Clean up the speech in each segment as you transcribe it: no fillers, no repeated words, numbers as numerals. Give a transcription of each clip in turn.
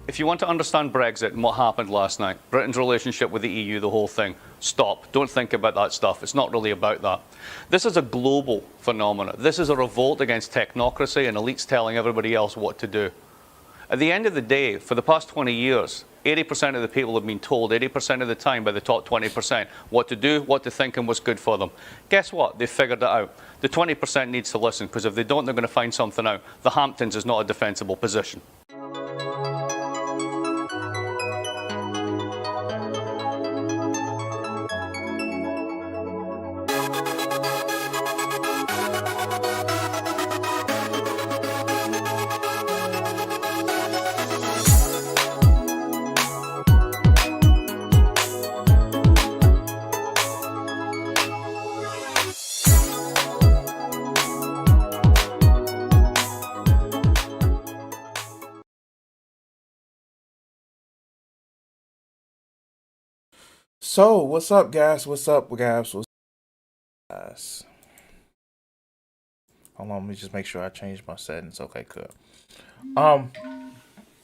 If you want to understand Brexit and what happened last night, Britain's relationship with the EU, the whole thing, stop. Don't think about that stuff. It's not really about that. This is a global phenomenon. This is a revolt against technocracy and elites telling everybody else what to do. At the end of the day, for the past 20 years, 80% of the people have been told 80% of the time by the top 20% what to do, what to think, and what's good for them. Guess what? They've figured it out. The 20% needs to listen, because if they don't, they're going to find something out. The Hamptons is not a defensible position. So, what's up, guys? What's up, guys? What's up, guys? Hold on, let me just make sure I change my settings. Okay, good. Um,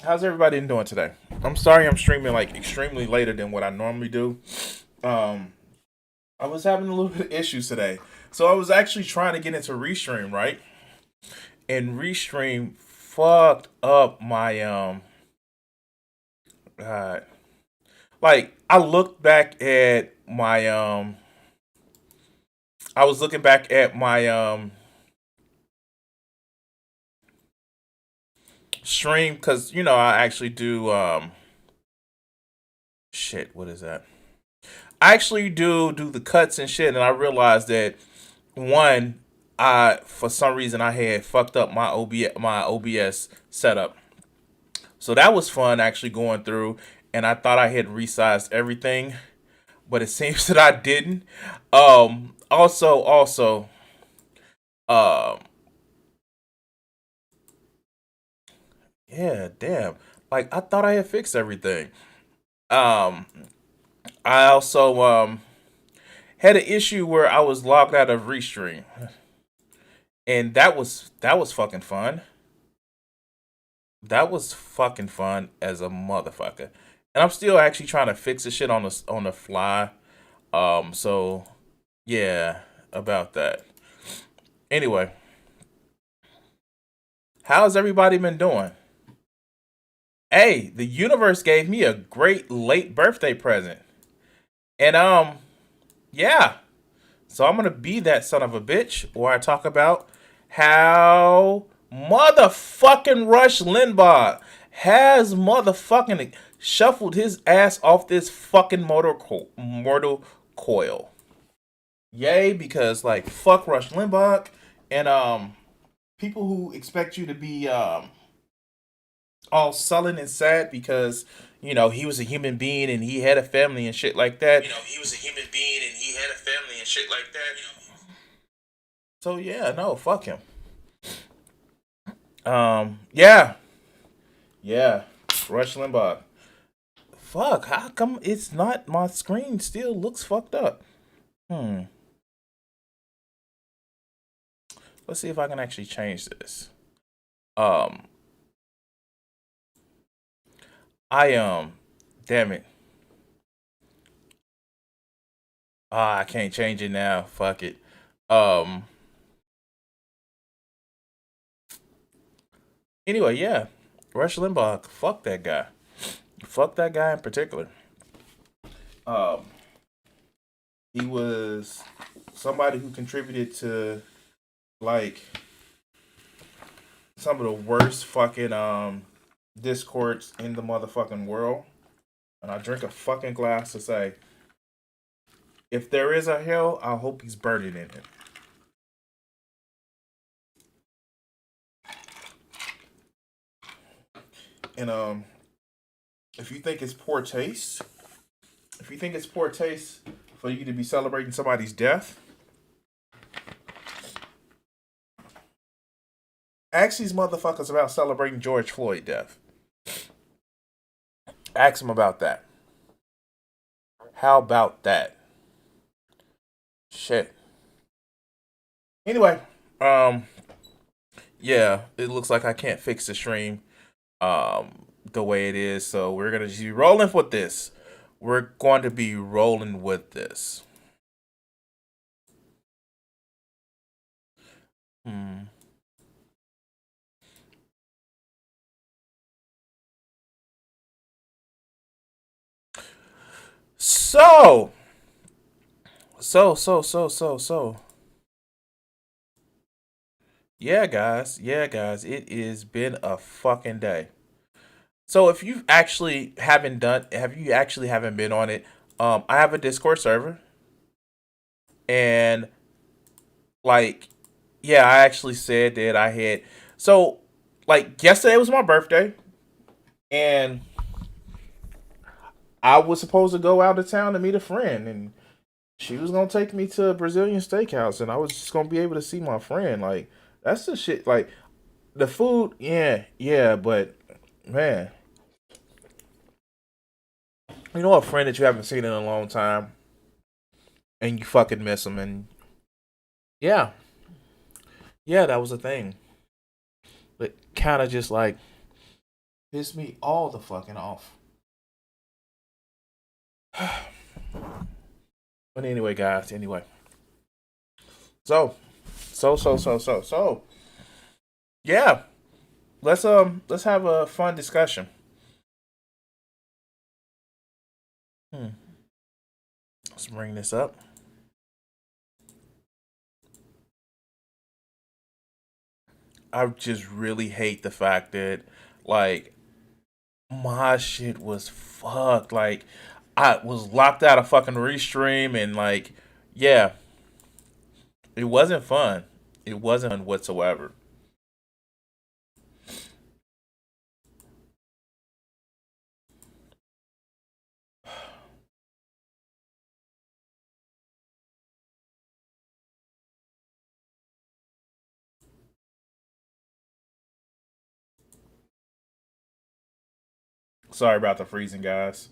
how's everybody doing today? I'm sorry I'm streaming like extremely later than what I normally do. Um, I was having a little bit of issues today. So I was actually trying to get into Restream, right? And Restream fucked up my uh like I looked back at my I was looking back at my stream because I actually do shit, what is that? I actually do the cuts and shit, and I realized that one, I for some reason I had fucked up my OBS setup. So that was fun actually going through, and I thought I had resized everything, but it seems that I didn't. Also, um, yeah, damn. Like I thought I had fixed everything. Um, I also had an issue where I was logged out of Restream, and that was fucking fun. That was fucking fun as a motherfucker. And I'm still actually trying to fix the shit on the fly. So yeah, about that. Anyway, how's everybody been doing? Hey, the universe gave me a great late birthday present. And yeah. So I'm gonna be that son of a bitch where I talk about how motherfucking Rush Limbaugh has motherfucking shuffled his ass off this fucking mortal coil. Yay, because like fuck Rush Limbaugh and people who expect you to be all sullen and sad because he was a human being and he had a family and shit like that. So yeah, no, fuck him. Yeah, yeah, Rush Limbaugh. Fuck, how come it's not my screen still looks fucked up? Hmm. Let's see if I can actually change this. Um, I damn it. I can't change it now. Fuck it. Um. Anyway, yeah, Rush Limbaugh. Fuck that guy. Fuck that guy in particular. Um, he was somebody who contributed to like some of the worst fucking discords in the motherfucking world. And I drink a fucking glass to say, if there is a hell, I hope he's burning in it. And if you think it's poor taste, if you think it's poor taste for you to be celebrating somebody's death, ask these motherfuckers about celebrating George Floyd death. Ask them about that. How about that? Shit. Anyway, yeah, it looks like I can't fix the stream. the way it is. So we're gonna just be rolling with this. We're going to be rolling with this. So. Yeah, guys. Yeah, guys. It has been a fucking day. So if you actually haven't been on it, I have a Discord server, and like, yeah, I actually said that I had. So, like, yesterday was my birthday, and I was supposed to go out of town to meet a friend, and she was gonna take me to a Brazilian steakhouse, and I was just gonna be able to see my friend. Like, that's the shit. Like, the food, yeah, but man, you know, a friend that you haven't seen in a long time, and you fucking miss them, and yeah, yeah, that was a thing. But kind of just like pissed me all the fucking off. But anyway, guys, anyway. So, yeah. Let's have a fun discussion. Let's bring this up. I just really hate the fact that, like, my shit was fucked. Like, I was locked out of fucking Restream, and like, yeah, it wasn't fun. It wasn't fun whatsoever. Sorry about the freezing, guys.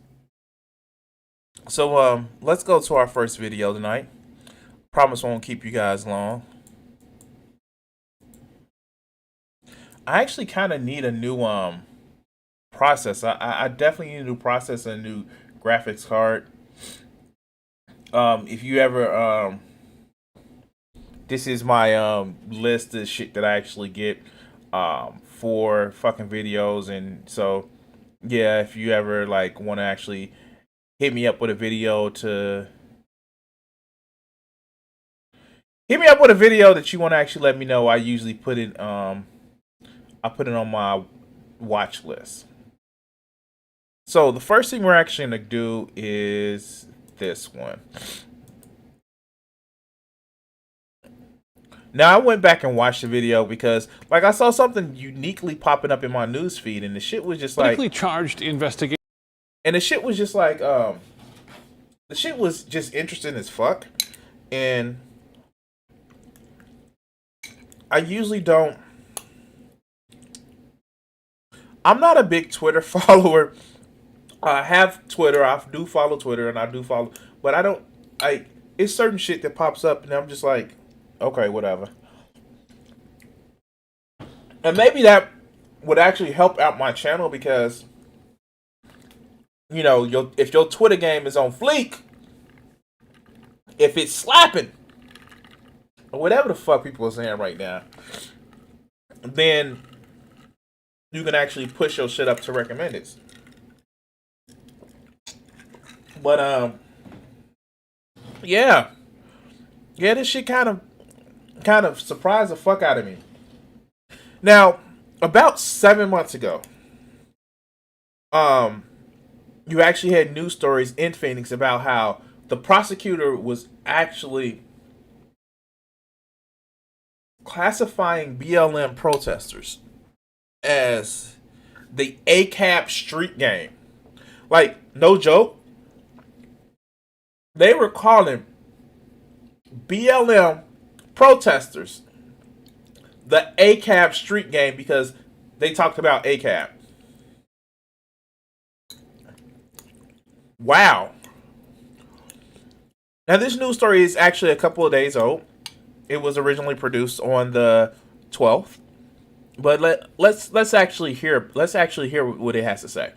So let's go to our first video tonight. Promise won't keep you guys long. I actually kind of need a new process. I definitely need a new process and a new graphics card. If you ever this is my list of shit that I actually get for fucking videos, and so yeah, if you ever like want to actually hit me up with a video that you want to actually let me know, I usually put it I put it on my watch list. So the first thing we're actually gonna do is this one. Now I went back and watched the video because, like, I saw something uniquely popping up in my news feed, and the shit was just like politically charged investigation. And the shit was just like the shit was just interesting as fuck, and I usually don't. I'm not a big Twitter follower. I have Twitter. I do follow Twitter, and I do follow, but I don't. It's certain shit that pops up, and I'm just like, okay, whatever. And maybe that would actually help out my channel because, you know, if your Twitter game is on fleek, if it's slapping, or whatever the fuck people are saying right now, then you can actually push your shit up to recommended. But yeah, this shit kind of surprised the fuck out of me. Now, about 7 months ago, you actually had news stories in Phoenix about how the prosecutor was actually classifying BLM protesters as the ACAB street gang. Like, no joke, they were calling BLM protesters the ACAB street gang because they talked about ACAB. Wow. Now, this news story is actually a couple of days old. It was originally produced on the 12th. But let's actually hear what it has to say.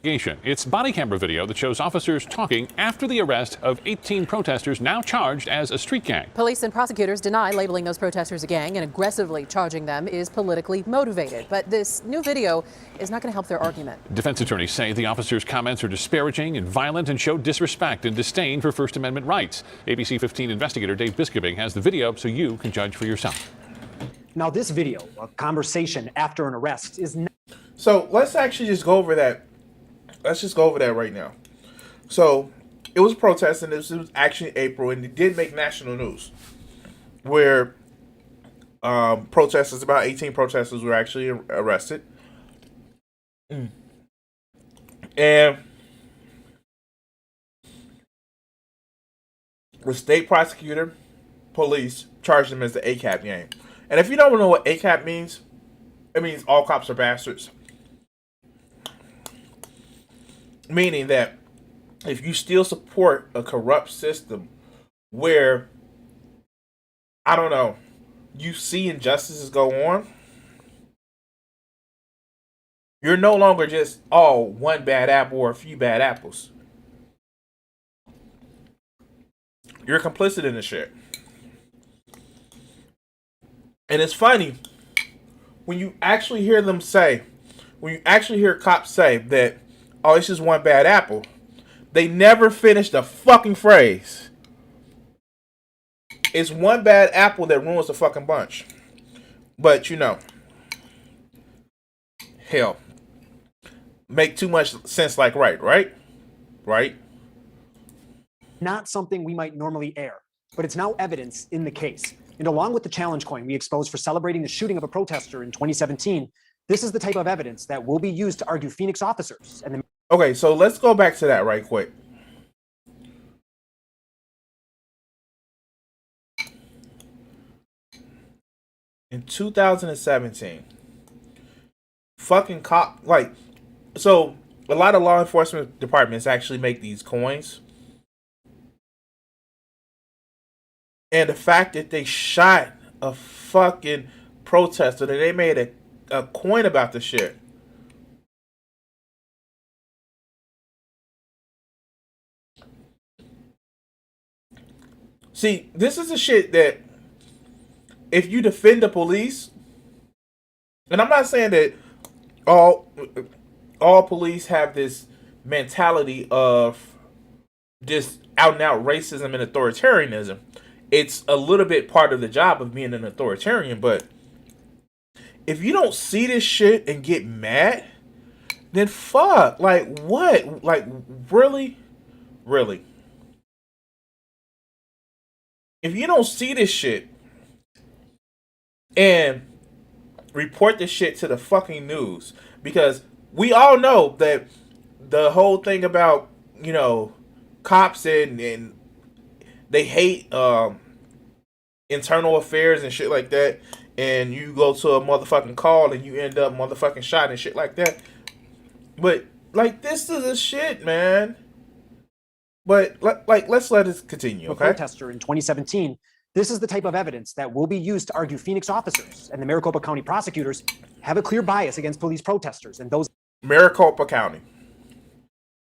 It's body camera video that shows officers talking after the arrest of 18 protesters now charged as a street gang. Police and prosecutors deny labeling those protesters a gang and aggressively charging them is politically motivated. But this new video is not going to help their argument. Defense attorneys say the officers' comments are disparaging and violent and show disrespect and disdain for First Amendment rights. ABC 15 investigator Dave Biskobing has the video so you can judge for yourself. Now, this video, a conversation after an arrest, is not. So let's actually just go over that. Let's just go over that right now. So it was protesting. This was actually April, and it did make national news, where protesters, about 18 protesters, were actually arrested, and the state prosecutor, police charged them as the ACAB gang. And if you don't know what ACAB means, it means all cops are bastards. Meaning that if you still support a corrupt system where, I don't know, you see injustices go on, you're no longer just, one bad apple or a few bad apples. You're complicit in the shit. And it's funny when you actually hear cops say that, oh, it's just one bad apple, they never finish the fucking phrase. It's one bad apple that ruins the fucking bunch. But, hell, make too much sense like right? Not something we might normally air, but it's now evidence in the case. And along with the challenge coin we exposed for celebrating the shooting of a protester in 2017, this is the type of evidence that will be used to argue Phoenix officers and the. Okay, so let's go back to that right quick. In 2017, fucking so a lot of law enforcement departments actually make these coins. And the fact that they shot a fucking protester, that they made a coin about the shit. See, this is the shit that if you defend the police, and I'm not saying that all police have this mentality of just out and out racism and authoritarianism. It's a little bit part of the job of being an authoritarian, but if you don't see this shit and get mad, then fuck. Like, what? Like, really? Really? If you don't see this shit and report this shit to the fucking news, because we all know that the whole thing about, cops and they hate internal affairs and shit like that, and you go to a motherfucking call and you end up motherfucking shot and shit like that. But, like, this is a shit, man. But, let's let it continue, okay? A protester in 2017, this is the type of evidence that will be used to argue Phoenix officers and the Maricopa County prosecutors have a clear bias against police protesters and those. Maricopa County.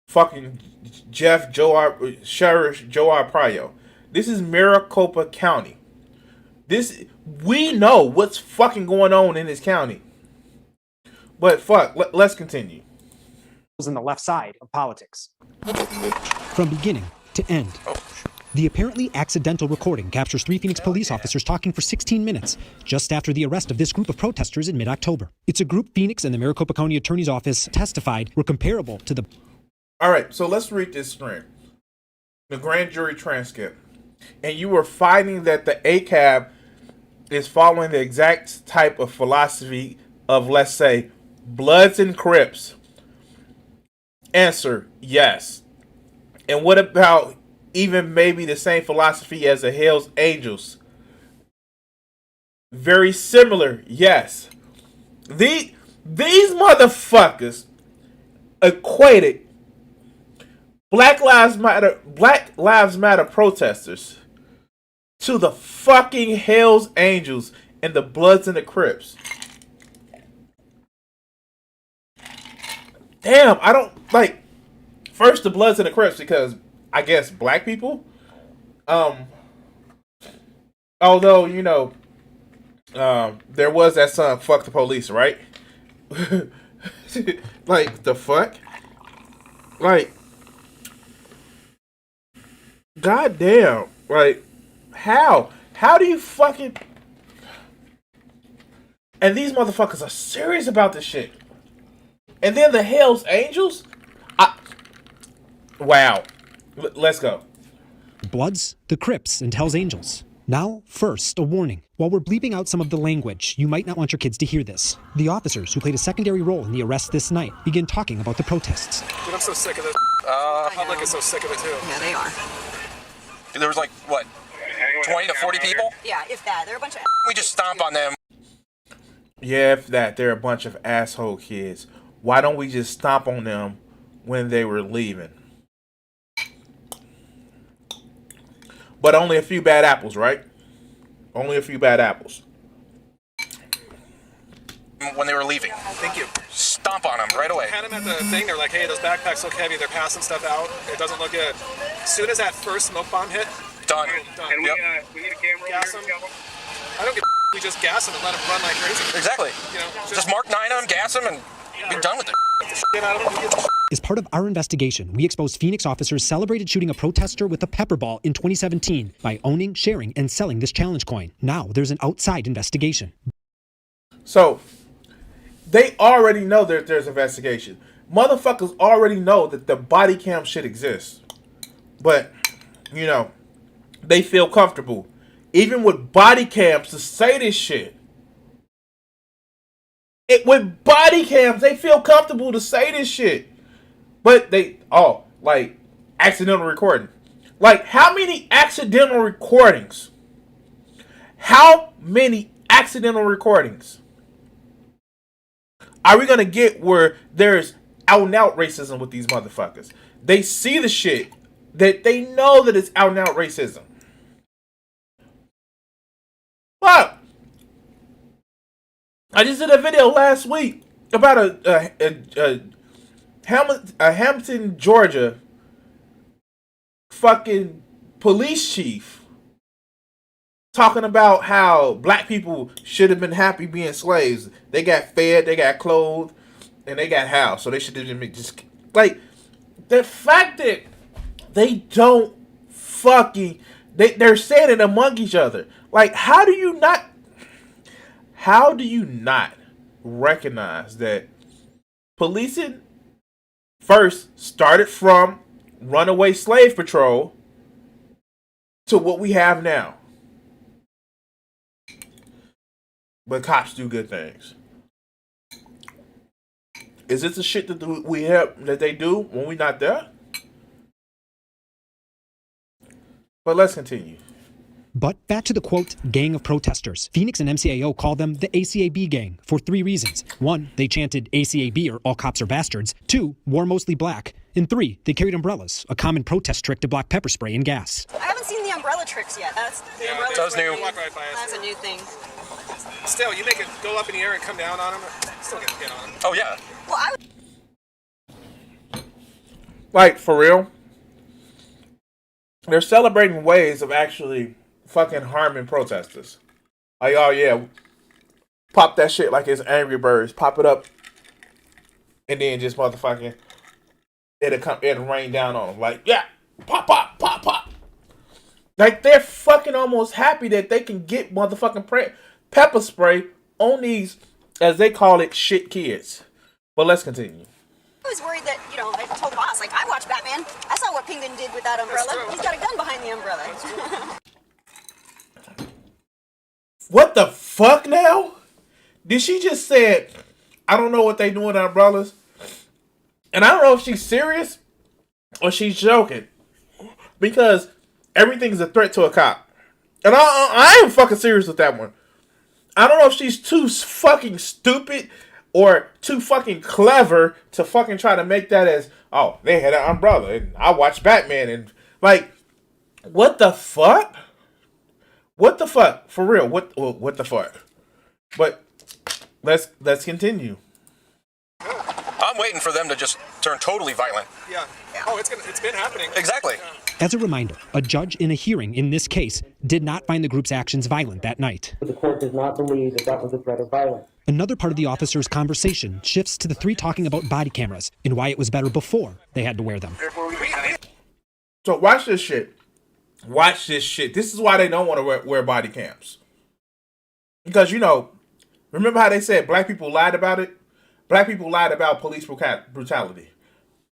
Fucking Sheriff Joe Arpaio. This is Maricopa County. We know what's fucking going on in this county. But fuck, let's continue. In the left side of politics. From beginning to end, the apparently accidental recording captures 3 Phoenix police officers talking for 16 minutes just after the arrest of this group of protesters in mid-October. It's a group Phoenix and the Maricopa County Attorney's Office testified were comparable to the. All right, so let's read this straight. The grand jury transcript. And you were finding that the ACAB is following the exact type of philosophy of, let's say, Bloods and Crips. Answer, yes. And what about even maybe the same philosophy as the Hells Angels? Very similar, yes. These motherfuckers equated Black Lives Matter protesters to the fucking Hells Angels and the Bloods and the Crips. Damn, I don't like. First, the Bloods and the Crips because I guess black people. Although there was that song "Fuck the Police," right? Like the fuck, like, goddamn, like, how do you fucking? And these motherfuckers are serious about this shit. And then the Hells Angels, wow, let's go. Bloods, the Crips, and Hells Angels. Now, first, a warning. While we're bleeping out some of the language, you might not want your kids to hear this. The officers who played a secondary role in the arrest this night begin talking about the protests. Dude, I'm so sick of this. Public is so sick of it too. Yeah, they are. There was like, what, 20 to 40 people? Yeah, if that. They're a bunch of... We just stomp on them. Yeah, if that, they're a bunch of asshole kids. Why don't we just stomp on them when they were leaving? But only a few bad apples, right? Only a few bad apples. When they were leaving. Thank you. Stomp on them right away. Had them at the thing. They're like, hey, those backpacks look heavy. They're passing stuff out. It doesn't look good. As soon as that first smoke bomb hit, done. Done. And we need a camera gas over them. here. I don't give we just gas them and let them run like crazy. Exactly. You know, just mark 9 on them, gas them, and be done with it. Get the shit out of them. Get the As part of our investigation, we exposed Phoenix officers celebrated shooting a protester with a pepper ball in 2017 by owning, sharing, and selling this challenge coin. Now there's an outside investigation. So, they already know that there's investigation. Motherfuckers already know that the body cam shit exists. But, they feel comfortable, even with body cams, to say this shit. With body cams, they feel comfortable to say this shit. But like, accidental recording. Like, how many accidental recordings? How many accidental recordings are we gonna get where there's out and out racism with these motherfuckers? They see the shit that they know that it's out and out racism. Fuck! I just did a video last week about a Hampton, Georgia fucking police chief talking about how black people should have been happy being slaves. They got fed, they got clothed, and they got housed. So they should have been just like the fact that they don't fucking they're saying it among each other. Like, how do you not recognize that policing first started from runaway slave patrol to what we have now? But cops do good things. Is this the shit that we have that they do when we're not there? But let's continue. But back to the, quote, gang of protesters. Phoenix and MCAO call them the ACAB gang for 3 reasons. 1, they chanted ACAB or all cops are bastards. 2, wore mostly black. And 3, they carried umbrellas, a common protest trick to block pepper spray and gas. I haven't seen the umbrella tricks yet. That's the umbrella that was trick new. thing. Walk right by us. That's a new thing. Still, you make it go up in the air and come down on them, still get hit on them. Oh, yeah. Well, Like, for real? They're celebrating ways of actually fucking harming protesters. Like, oh yeah, pop that shit like it's Angry Birds. Pop it up, and then just motherfucking it'll rain down on them. Like, yeah, pop, pop, pop, pop. Like, they're fucking almost happy that they can get motherfucking pepper spray on these, as they call it, shit kids. But let's continue. I was worried that, I told boss, like, I watched Batman. I saw what Penguin did with that umbrella. He's got a gun behind the umbrella. What the fuck now? Did she just say, I don't know what they do with umbrellas? And I don't know if she's serious or she's joking. Because everything's a threat to a cop. And I am fucking serious with that one. I don't know if she's too fucking stupid or too fucking clever to fucking try to make that as, oh, they had an umbrella and I watched Batman and, like, what the fuck? What the fuck? For real? What the fuck? But let's continue. I'm waiting for them to just turn totally violent. Yeah. Oh, it's been happening. Exactly. As a reminder, a judge in a hearing in this case did not find the group's actions violent that night. The court does not believe that that was a threat of violence. Another part of the officers' conversation shifts to the three talking about body cameras and why it was better before they had to wear them. So watch this shit. Watch this shit. This is why they don't want to wear body cams. Because, you know, remember how they said black people lied about it? Black people lied about police brutality.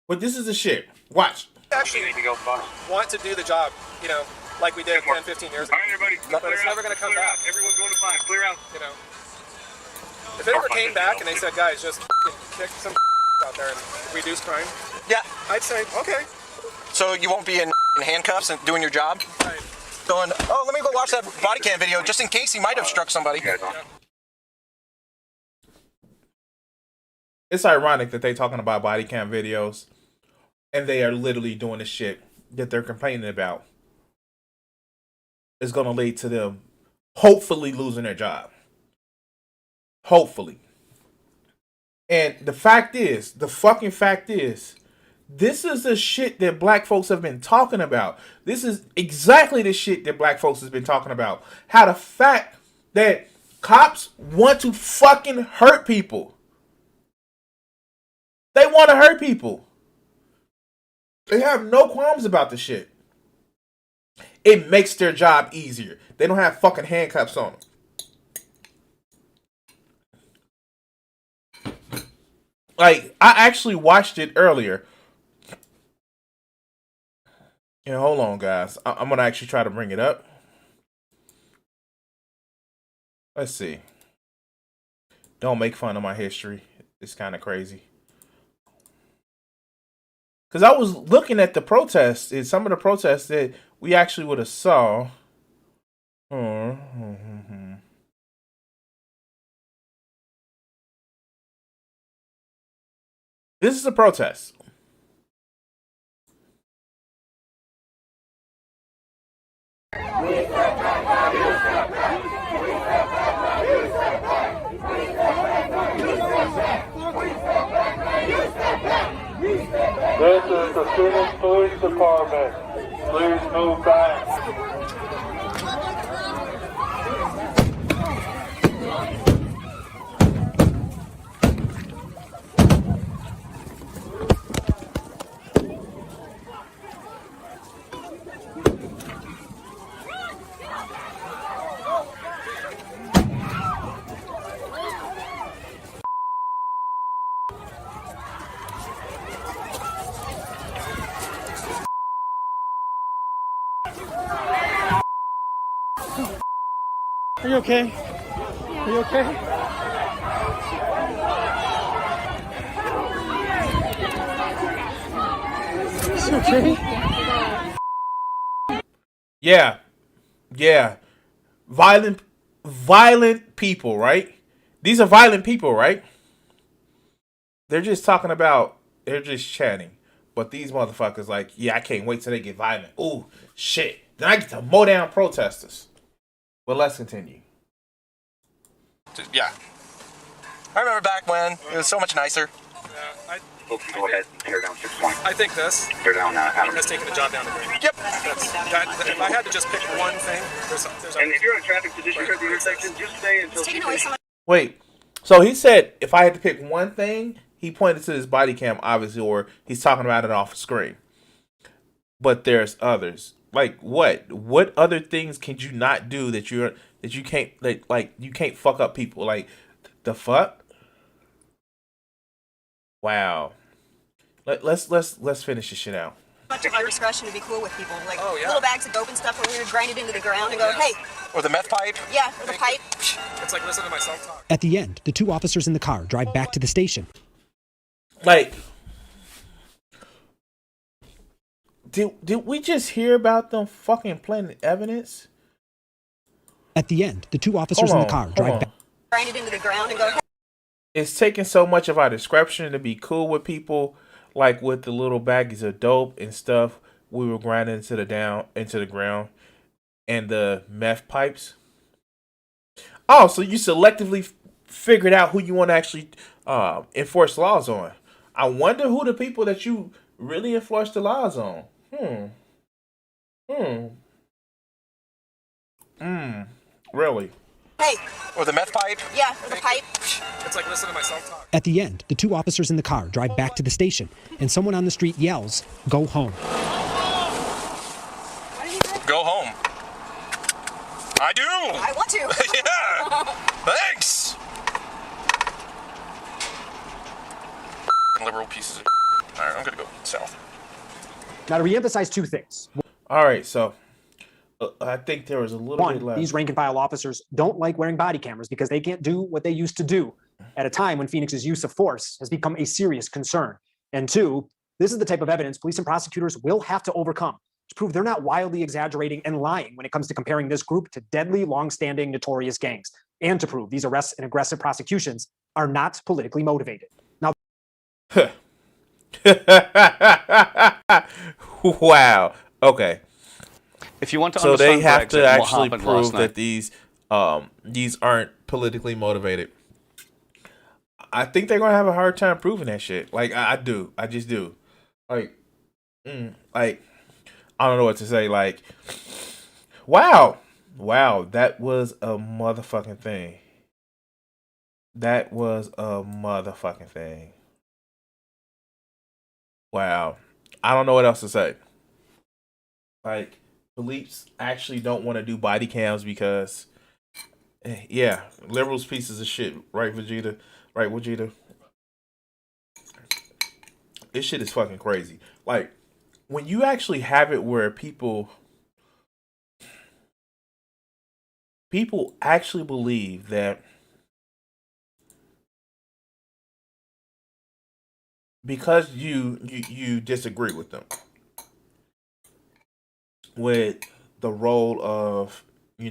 But this is the shit. Watch. Actually, want to do the job, you know, like we did 10, 15 years ago. All right, everybody, but it's never going to come back. Everyone's going to fly. Clear out. You know, if it ever came back and they said, guys, just kick some out there and reduce crime, yeah, I'd say, okay. So you won't be in handcuffs and doing your job? Right. Going, oh, let me go watch that body cam video just in case he might have struck somebody. Yeah. It's ironic that they're talking about body cam videos and they are literally doing the shit that they're complaining about. Is going to lead to them hopefully losing their job. Hopefully. And the fucking fact is, this is the shit that black folks have been talking about. This is exactly the shit that black folks has been talking about. How the fact that cops want to fucking hurt people. They want to hurt people. They have no qualms about the shit. It makes their job easier. They don't have fucking handcuffs on them. Like, I actually watched it earlier. And hold on, guys. I'm going to actually try to bring it up. Let's see. Don't make fun of my history. It's kind of crazy. Because I was looking at the protests, and some of the protests that we actually would have saw. This is a protest. This is the Phoenix Police Department. Please move back. Are you okay? Are you okay? Is he okay? Yeah. Violent people, right? These are violent people, right? They're just talking about, they're just chatting. But these motherfuckers like, yeah, I can't wait till they get violent. Ooh, shit. Then I get to mow down protesters. But let's continue. Yeah. I remember back when it was so much nicer. Go ahead and tear down 6 points. I think this Tear down Adam. has taken the job down the grade. Yep. If I had to just pick one thing, there's and if you're in a traffic position at the intersection, just stay until she Wait. So he said if I had to pick one thing, he pointed to his body cam, obviously, or he's talking about it off screen. But there's others. Like what? What other things can you not do that you can't like you can't fuck up people? Like the fuck? Wow. Let's finish this shit out. Much of our discretion to be cool with people, like little bags of dope and stuff, where we would grind it into the ground and go, hey. Or the meth pipe. Yeah, or the pipe. It's like listen to my self-talk. At the end, the two officers in the car drive back to the station. Like, did we just hear about them fucking planting evidence? At the end, the two officers in the car drive back. Grind it into the ground and go, hey. It's taking so much of our discretion to be cool with people, like with the little baggies of dope and stuff we were grinding into the ground, and the meth pipes. Oh, so you selectively figured out who you want to actually enforce laws on. I wonder who the people that you really enforce the laws on. Really? Hey. Or the meth pipe. Yeah, or the pipe. It's like listening to myself talk. At the end, the two officers in the car drive back to the station, and someone on the street yells, "Go home." Go home. I do. I want to. Yeah. Thanks. Liberal pieces of. All right, I'm gonna go south. Now, to reemphasize two things. All right, so I think there was a little bit One, left. these rank and file officers don't like wearing body cameras because they can't do what they used to do at a time when Phoenix's use of force has become a serious concern. And two, this is the type of evidence police and prosecutors will have to overcome to prove they're not wildly exaggerating and lying when it comes to comparing this group to deadly, long-standing, notorious gangs, and to prove these arrests and aggressive prosecutions are not politically motivated. Now, wow. Okay. If you want to So understand they have Brexit to and what actually happened last prove night, that these aren't politically motivated. I think they're gonna have a hard time proving that shit. Like I do. I just do. Like, like I don't know what to say. Like, wow, that was a motherfucking thing. That was a motherfucking thing. Wow. I don't know what else to say. Like, police actually don't want to do body cams because, yeah, liberals pieces of shit, right, Vegeta? Right, Vegeta? This shit is fucking crazy. Like, when you actually have it where people actually believe that because you disagree with them, with the role of,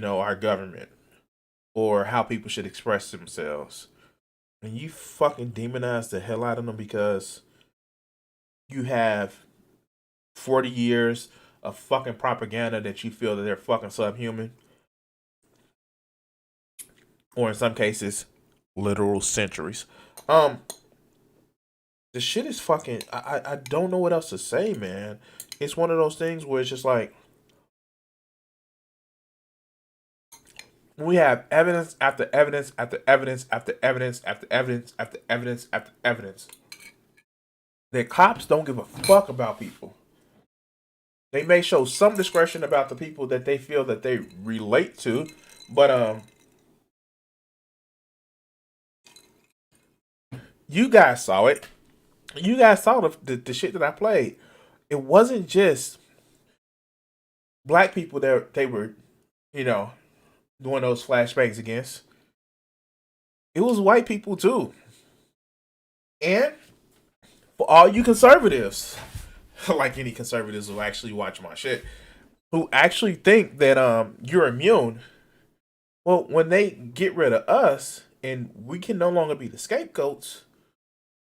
our government or how people should express themselves, and you fucking demonize the hell out of them because you have 40 years of fucking propaganda that you feel that they're fucking subhuman, or in some cases literal centuries. The shit is fucking, I don't know what else to say, man. It's one of those things where it's just like, we have evidence after evidence after evidence after evidence after evidence after evidence after evidence that cops don't give a fuck about people. They may show some discretion about the people that they feel that they relate to, but you guys saw it. You guys saw the shit that I played. It wasn't just black people that they were, doing those flashbangs against. It was white people too. And for all you conservatives, like any conservatives who actually watch my shit, who actually think that you're immune, well, when they get rid of us and we can no longer be the scapegoats,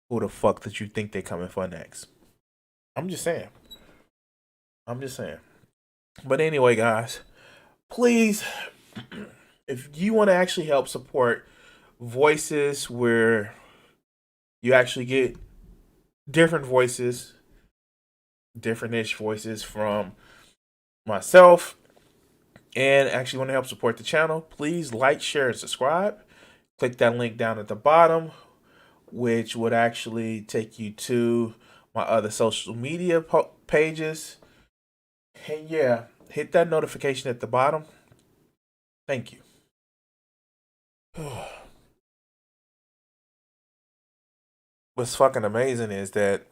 who the fuck did you think they're coming for next? I'm just saying. But anyway, guys, please, if you want to actually help support voices where you actually get different voices, different-ish voices from myself, and actually want to help support the channel, please like, share, and subscribe. Click that link down at the bottom, which would actually take you to my other social media pages. And yeah, hit that notification at the bottom. Thank you. What's fucking amazing is that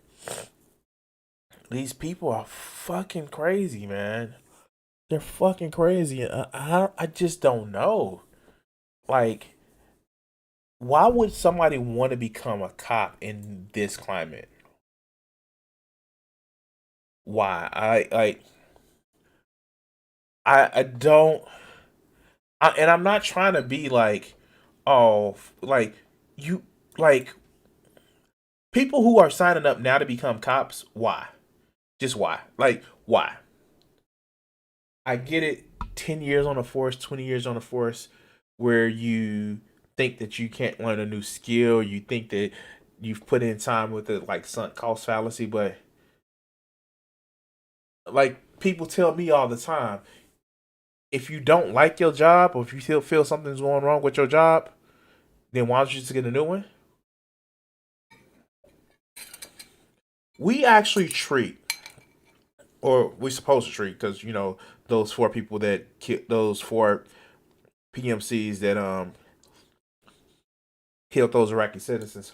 these people are fucking crazy, man. They're fucking crazy. I just don't know. Like, why would somebody want to become a cop in this climate? Why? I don't. And I'm not trying to be like, oh, like you, like people who are signing up now to become cops. Why? Just why? Like, why? I get it. 10 years on the force, 20 years on the force, where you think that you can't learn a new skill, you think that you've put in time with it, like sunk cost fallacy, but like people tell me all the time, if you don't like your job or if you feel something's going wrong with your job, then why don't you just get a new one? We actually treat, or we're supposed to treat, because you know those 4 people that those 4 PMCs that killed those Iraqi citizens.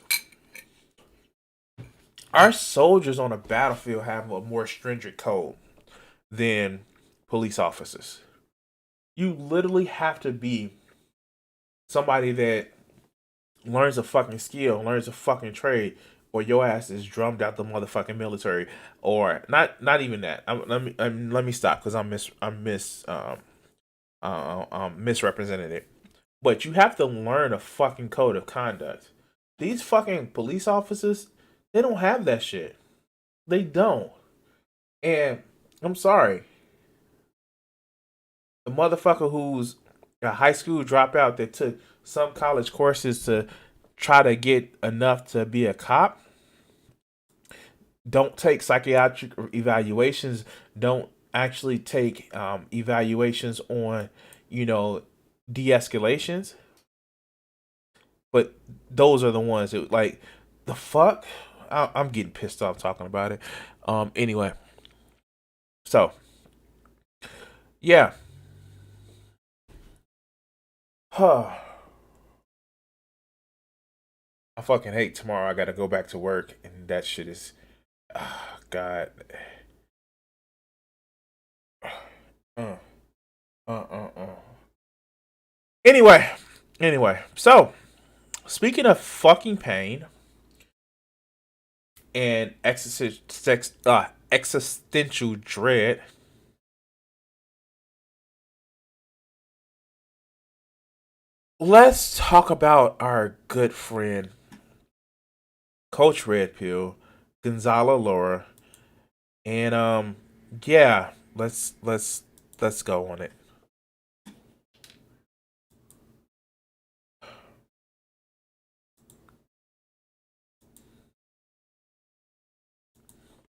Our soldiers on the battlefield have a more stringent code than police officers. You literally have to be somebody that learns a fucking skill, learns a fucking trade, or your ass is drummed out the motherfucking military. Or not even that. Let me stop, because I'm misrepresenting it. But you have to learn a fucking code of conduct. These fucking police officers, they don't have that shit. They don't. And I'm sorry. The motherfucker who's a high school dropout that took some college courses to try to get enough to be a cop, don't take psychiatric evaluations, don't actually take evaluations on, you know, de-escalations. But those are the ones that, like, the fuck? I'm getting pissed off talking about it. Anyway. So. Yeah. I fucking hate tomorrow. I gotta go back to work, and that shit is, God. Anyway. So, speaking of fucking pain and existential dread, let's talk about our good friend, Coach Red Pill, Gonzalo Laura, and yeah, let's go on it.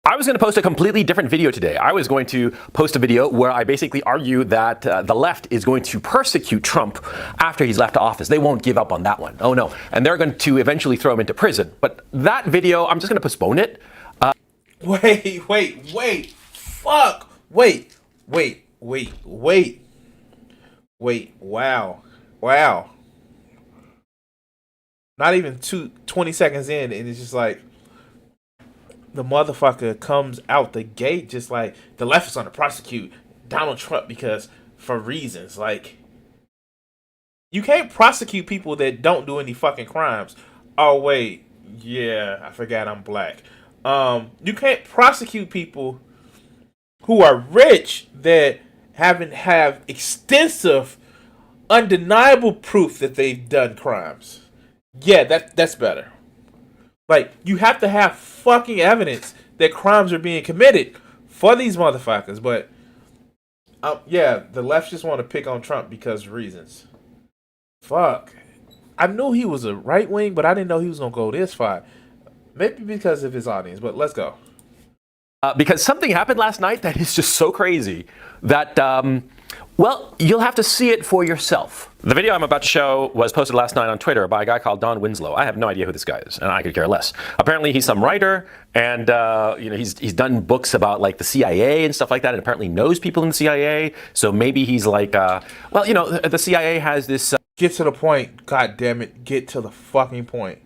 I was going to post a completely different video today. I was going to post a video where I basically argue that the left is going to persecute Trump after he's left office. They won't give up on that one. Oh no. And they're going to eventually throw him into prison. But that video, I'm just going to postpone it. Wait. Fuck. Wait. Wow. Not even 20 seconds in, and it's just like, the motherfucker comes out the gate just like, the left is going to prosecute Donald Trump because for reasons. Like, you can't prosecute people that don't do any fucking crimes. Oh wait, yeah, I forgot I'm black. You can't prosecute people who are rich that have extensive, undeniable proof that they've done crimes. Yeah, that's better. Like, you have to have fucking evidence that crimes are being committed for these motherfuckers. But, yeah, the left just want to pick on Trump because of reasons. Fuck. I knew he was a right wing, but I didn't know he was going to go this far. Maybe because of his audience, but let's go. Because something happened last night that is just so crazy that, well, you'll have to see it for yourself. The video I'm about to show was posted last night on Twitter by a guy called Don Winslow. I have no idea who this guy is, and I could care less. Apparently, he's some writer, and you know, he's done books about like the CIA and stuff like that, and apparently knows people in the CIA. So maybe he's like, well, you know, the CIA has this. Get to the point. God damn it. Get to the fucking point.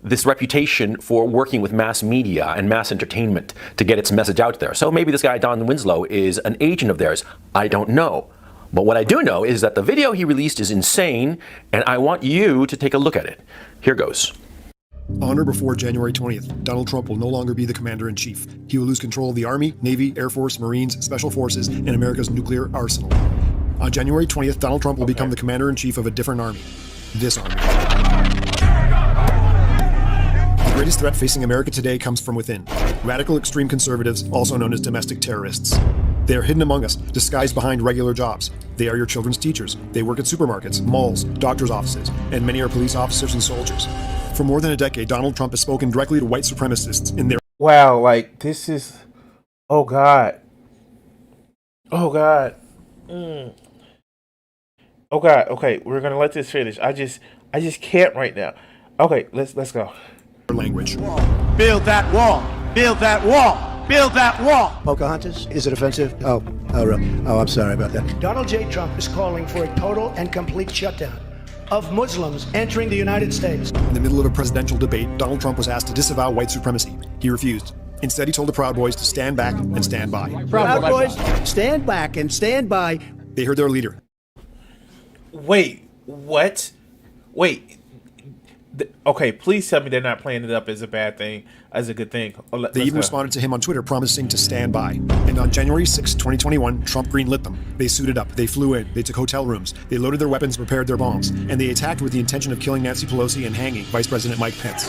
This reputation for working with mass media and mass entertainment to get its message out there. So maybe this guy, Don Winslow, is an agent of theirs. I don't know. But what I do know is that the video he released is insane, and I want you to take a look at it. Here goes. On or before January 20th, Donald Trump will no longer be the commander-in-chief. He will lose control of the Army, Navy, Air Force, Marines, Special Forces, and America's nuclear arsenal. On January 20th, Donald Trump will become the commander-in-chief of a different army. This army. The greatest threat facing America today comes from within. Radical extreme conservatives, also known as domestic terrorists. They are hidden among us, disguised behind regular jobs. They are your children's teachers. They work at supermarkets, malls, doctors' offices, and many are police officers and soldiers. For more than a decade, Donald Trump has spoken directly to white supremacists in their... Wow, like, this is... Oh, God. Oh, God. Oh, God. Okay, we're going to let this finish. I just can't right now. Okay, let's go. Language. Build that wall. Build that wall. Build that wall. Pocahontas? Is it offensive? Oh, I'm sorry about that. Donald J. Trump is calling for a total and complete shutdown of Muslims entering the United States. In the middle of a presidential debate, Donald Trump was asked to disavow white supremacy. He refused. Instead, he told the Proud Boys to stand back and stand by. Proud Boys, stand back and stand by. They heard their leader. Wait, what? Wait. Okay, please tell me they're not playing it up as a bad thing, as a good thing. They even responded to him on Twitter promising to stand by. And on January 6, 2021, Trump greenlit them. They suited up, they flew in, they took hotel rooms, they loaded their weapons, prepared their bombs, and they attacked with the intention of killing Nancy Pelosi and hanging Vice President Mike Pence.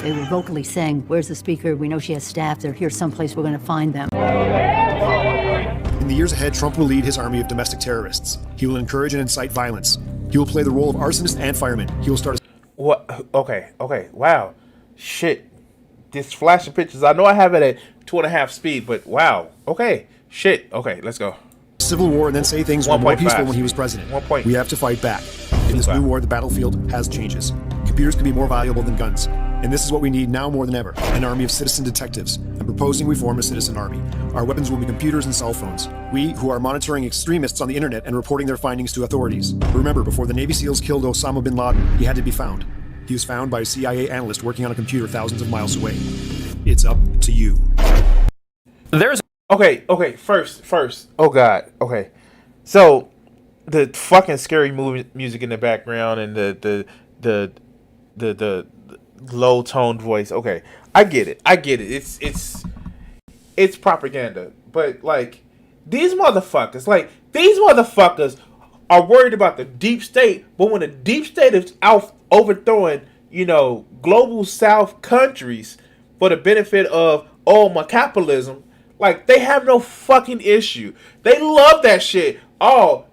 They were vocally saying, "Where's the speaker? We know she has staff. They're here someplace. We're going to find them." In the years ahead, Trump will lead his army of domestic terrorists. He will encourage and incite violence. He will play the role of arsonist and fireman. He will start... What? Okay, wow. Shit. This flashing pictures, I know I have it at 2.5 speed, but wow. Okay, shit. Okay, let's go. Civil war and then say things were more peaceful when he was president. We have to fight back. In this new war, the battlefield has changes. Computers can be more valuable than guns. And this is what we need now more than ever, an army of citizen detectives. I'm proposing we form a citizen army. Our weapons will be computers and cell phones. We, who are monitoring extremists on the internet and reporting their findings to authorities. Remember, before the Navy SEALs killed Osama bin Laden, he had to be found. He was found by a CIA analyst working on a computer thousands of miles away. It's up to you. There's... Okay, first. Oh, God. Okay. So, the fucking scary movie music in the background and the low toned voice. Okay, I get it. It's propaganda. But like these motherfuckers are worried about the deep state. But when the deep state is out overthrowing, global South countries for the benefit of my capitalism, like they have no fucking issue. They love that shit. Oh,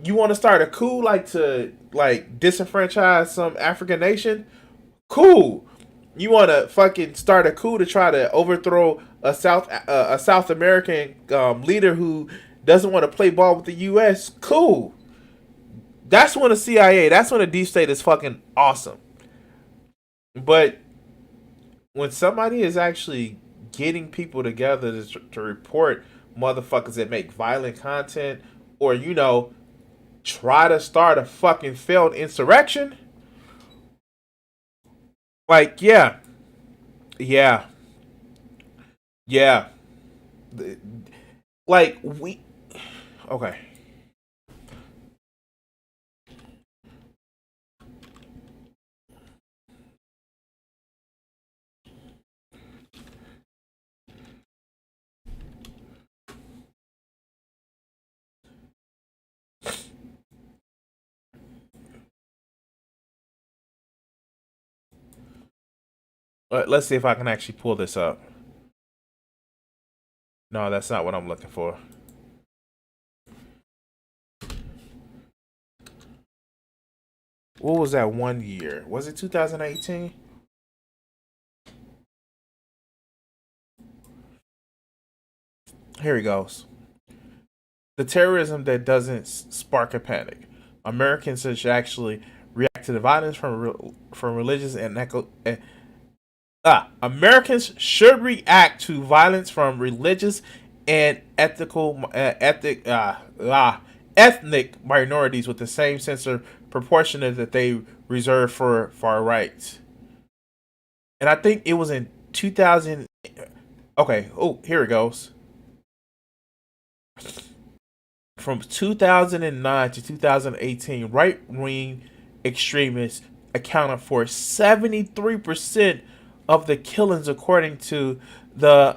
you want to start a coup to disenfranchise some African nation? Cool. You want to fucking start a coup to try to overthrow a South American leader who doesn't want to play ball with the U.S.? Cool. That's when the CIA, that's when the deep state is fucking awesome. But when somebody is actually getting people together to report motherfuckers that make violent content or, try to start a fucking failed insurrection, yeah. Okay. Let's see if I can actually pull this up. No, that's not what I'm looking for. What was that 1 year? Was it 2018? Here he goes. The terrorism that doesn't spark a panic. Americans should actually react to the violence from religious and Americans should react to violence from religious and ethnic minorities with the same sense of proportionate that they reserve for far rights. And I think it was in 2000. Okay. Oh, here it goes. From 2009 to 2018, right-wing extremists accounted for 73% of the killings, according to the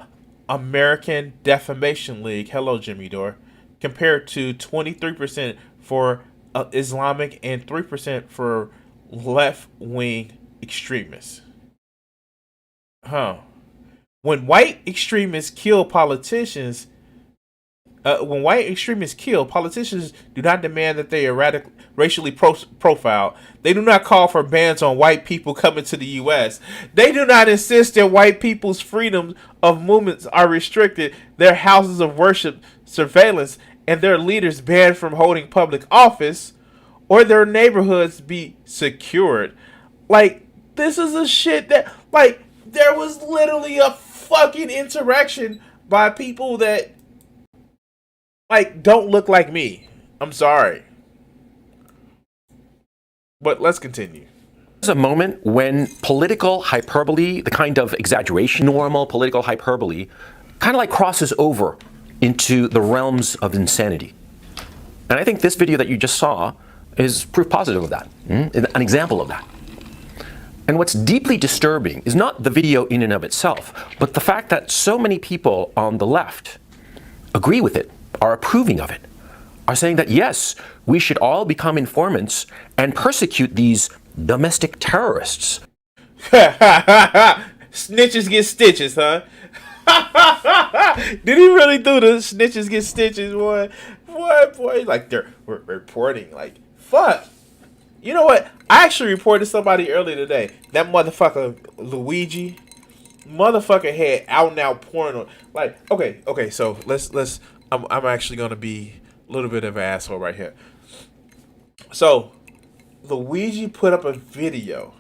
American Defamation League. Hello, Jimmy Dore. Compared to 23% for Islamic and 3% for left-wing extremists. Huh. when white extremists kill politicians, politicians do not demand that they are racially profiled. They do not call for bans on white people coming to the U.S. They do not insist that white people's freedom of movements are restricted, their houses of worship surveillance, and their leaders banned from holding public office, or their neighborhoods be secured. Like, this is a shit that, like, there was literally a fucking insurrection by people that, like, don't look like me. I'm sorry. But let's continue. There's a moment when political hyperbole, the kind of exaggeration, normal political hyperbole, kind of like crosses over into the realms of insanity. And I think this video that you just saw is proof positive of that, an example of that. And what's deeply disturbing is not the video in and of itself, but the fact that so many people on the left agree with it, are approving of it, are saying that yes, we should all become informants and persecute these domestic terrorists. Snitches get stitches, huh? Did he really do the snitches get stitches, boy? Boy, like they're reporting, like, fuck. You know what? I actually reported somebody earlier today. That motherfucker Luigi, motherfucker had out and out porn. Like, okay. So let's. I'm actually gonna be a little bit of an asshole right here. So Luigi put up a video,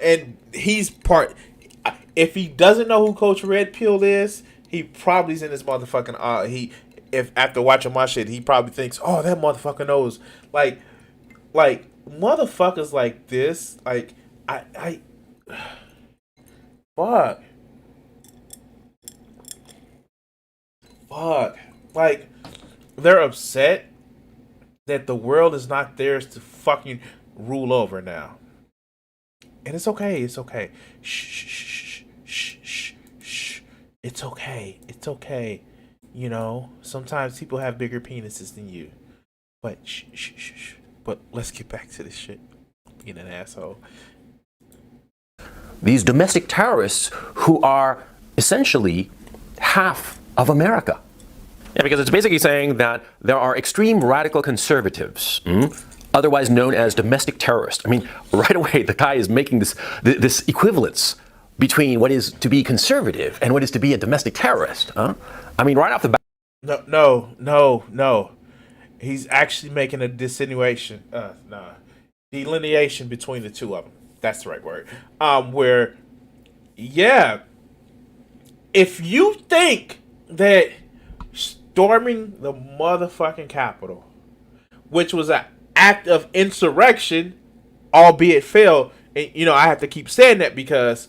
and he's part. If he doesn't know who Coach Red Pill is, he probably's in his motherfucking. If after watching my shit, he probably thinks, oh, that motherfucker knows. Like motherfuckers like this, like I fuck, like they're upset that the world is not theirs to fucking rule over now, and it's okay. Shh. It's okay. You know, sometimes people have bigger penises than you, but shh. But let's get back to this shit. Being an asshole. These domestic terrorists who are essentially half of America. Yeah, because it's basically saying that there are extreme radical conservatives, otherwise known as domestic terrorists. I mean, right away, the guy is making this equivalence between what is to be conservative and what is to be a domestic terrorist. Huh? I mean, right off the bat. No. He's actually making a delineation between the two of them. That's the right word. Where, yeah, if you think that storming the motherfucking Capitol, which was an act of insurrection, albeit failed, and you know I have to keep saying that because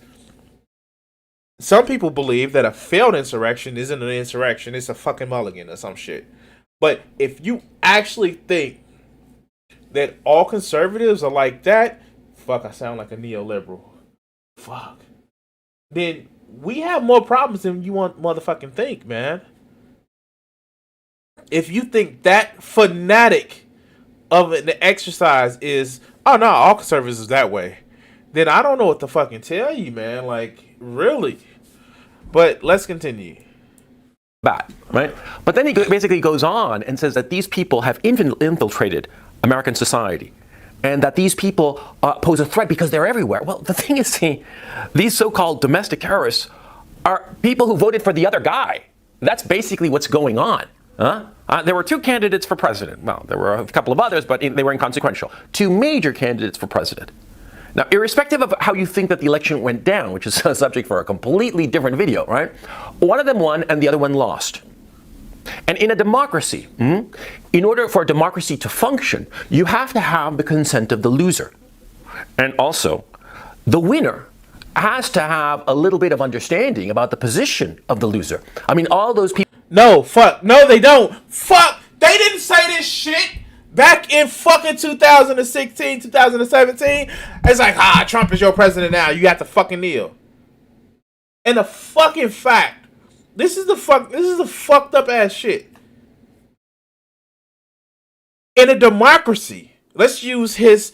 some people believe that a failed insurrection isn't an insurrection; it's a fucking mulligan or some shit. But if you actually think that all conservatives are like that, fuck, I sound like a neoliberal. Fuck. Then we have more problems than you want motherfucking think, man. If you think that fanatic of an exercise is, oh no, all conservatives is that way, then I don't know what to fucking tell you, man. Like, really. But let's continue. Bad, right? But then he basically goes on and says that these people have infiltrated American society and that these people pose a threat because they're everywhere. Well, the thing is, these so-called domestic terrorists are people who voted for the other guy. That's basically what's going on. There were two candidates for president. Well, there were a couple of others, but they were inconsequential. Two major candidates for president. Now, irrespective of how you think that the election went down, which is a subject for a completely different video, right? One of them won and the other one lost. And in a democracy, in order for a democracy to function, you have to have the consent of the loser. And also, the winner has to have a little bit of understanding about the position of the loser. I mean, all those people... No, fuck. No, they don't. Fuck. They didn't say this shit. Back in fucking 2016, 2017, it's like, Trump is your president now. You have to fucking kneel. And the fucking fact, this is the fucked up ass shit. In a democracy, let's use his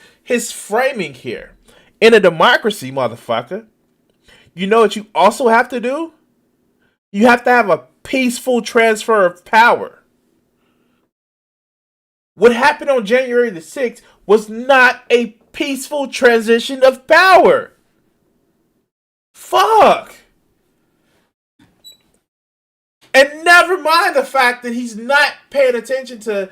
framing here. In a democracy, motherfucker, you know what you also have to do? You have to have a peaceful transfer of power. What happened on January the 6th was not a peaceful transition of power. Fuck. And never mind the fact that he's not paying attention to...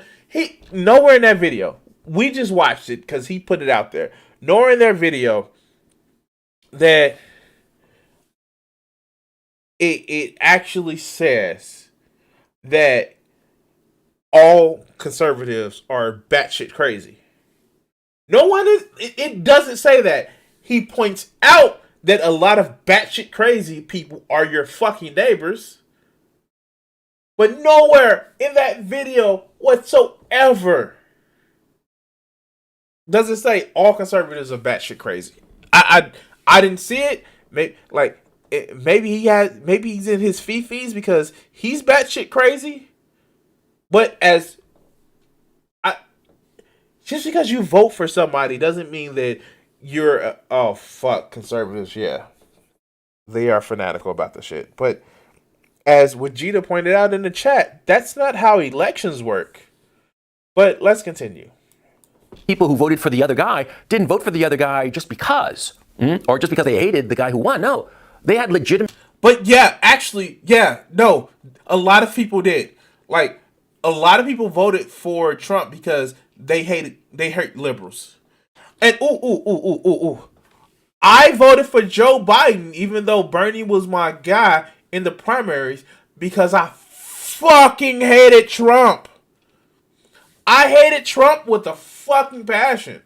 Nowhere in that video. We just watched it because he put it out there. Nowhere in their video that it actually says that all conservatives are batshit crazy. No one is. It doesn't say that. He points out that a lot of batshit crazy people are your fucking neighbors. But nowhere in that video whatsoever does it say all conservatives are batshit crazy. I didn't see it. Maybe he's in his fifis because he's batshit crazy. But just because you vote for somebody doesn't mean that you're conservatives. Yeah, they are fanatical about the shit. But as Vegeta pointed out in the chat, that's not how elections work. But let's continue. People who voted for the other guy didn't vote for the other guy just because, or just because they hated the guy who won. No, they had legitimate. But yeah, actually, no, a lot of people did. Like, a lot of people voted for Trump because they hate liberals. And I voted for Joe Biden, even though Bernie was my guy in the primaries, because I fucking hated Trump. I hated Trump with a fucking passion.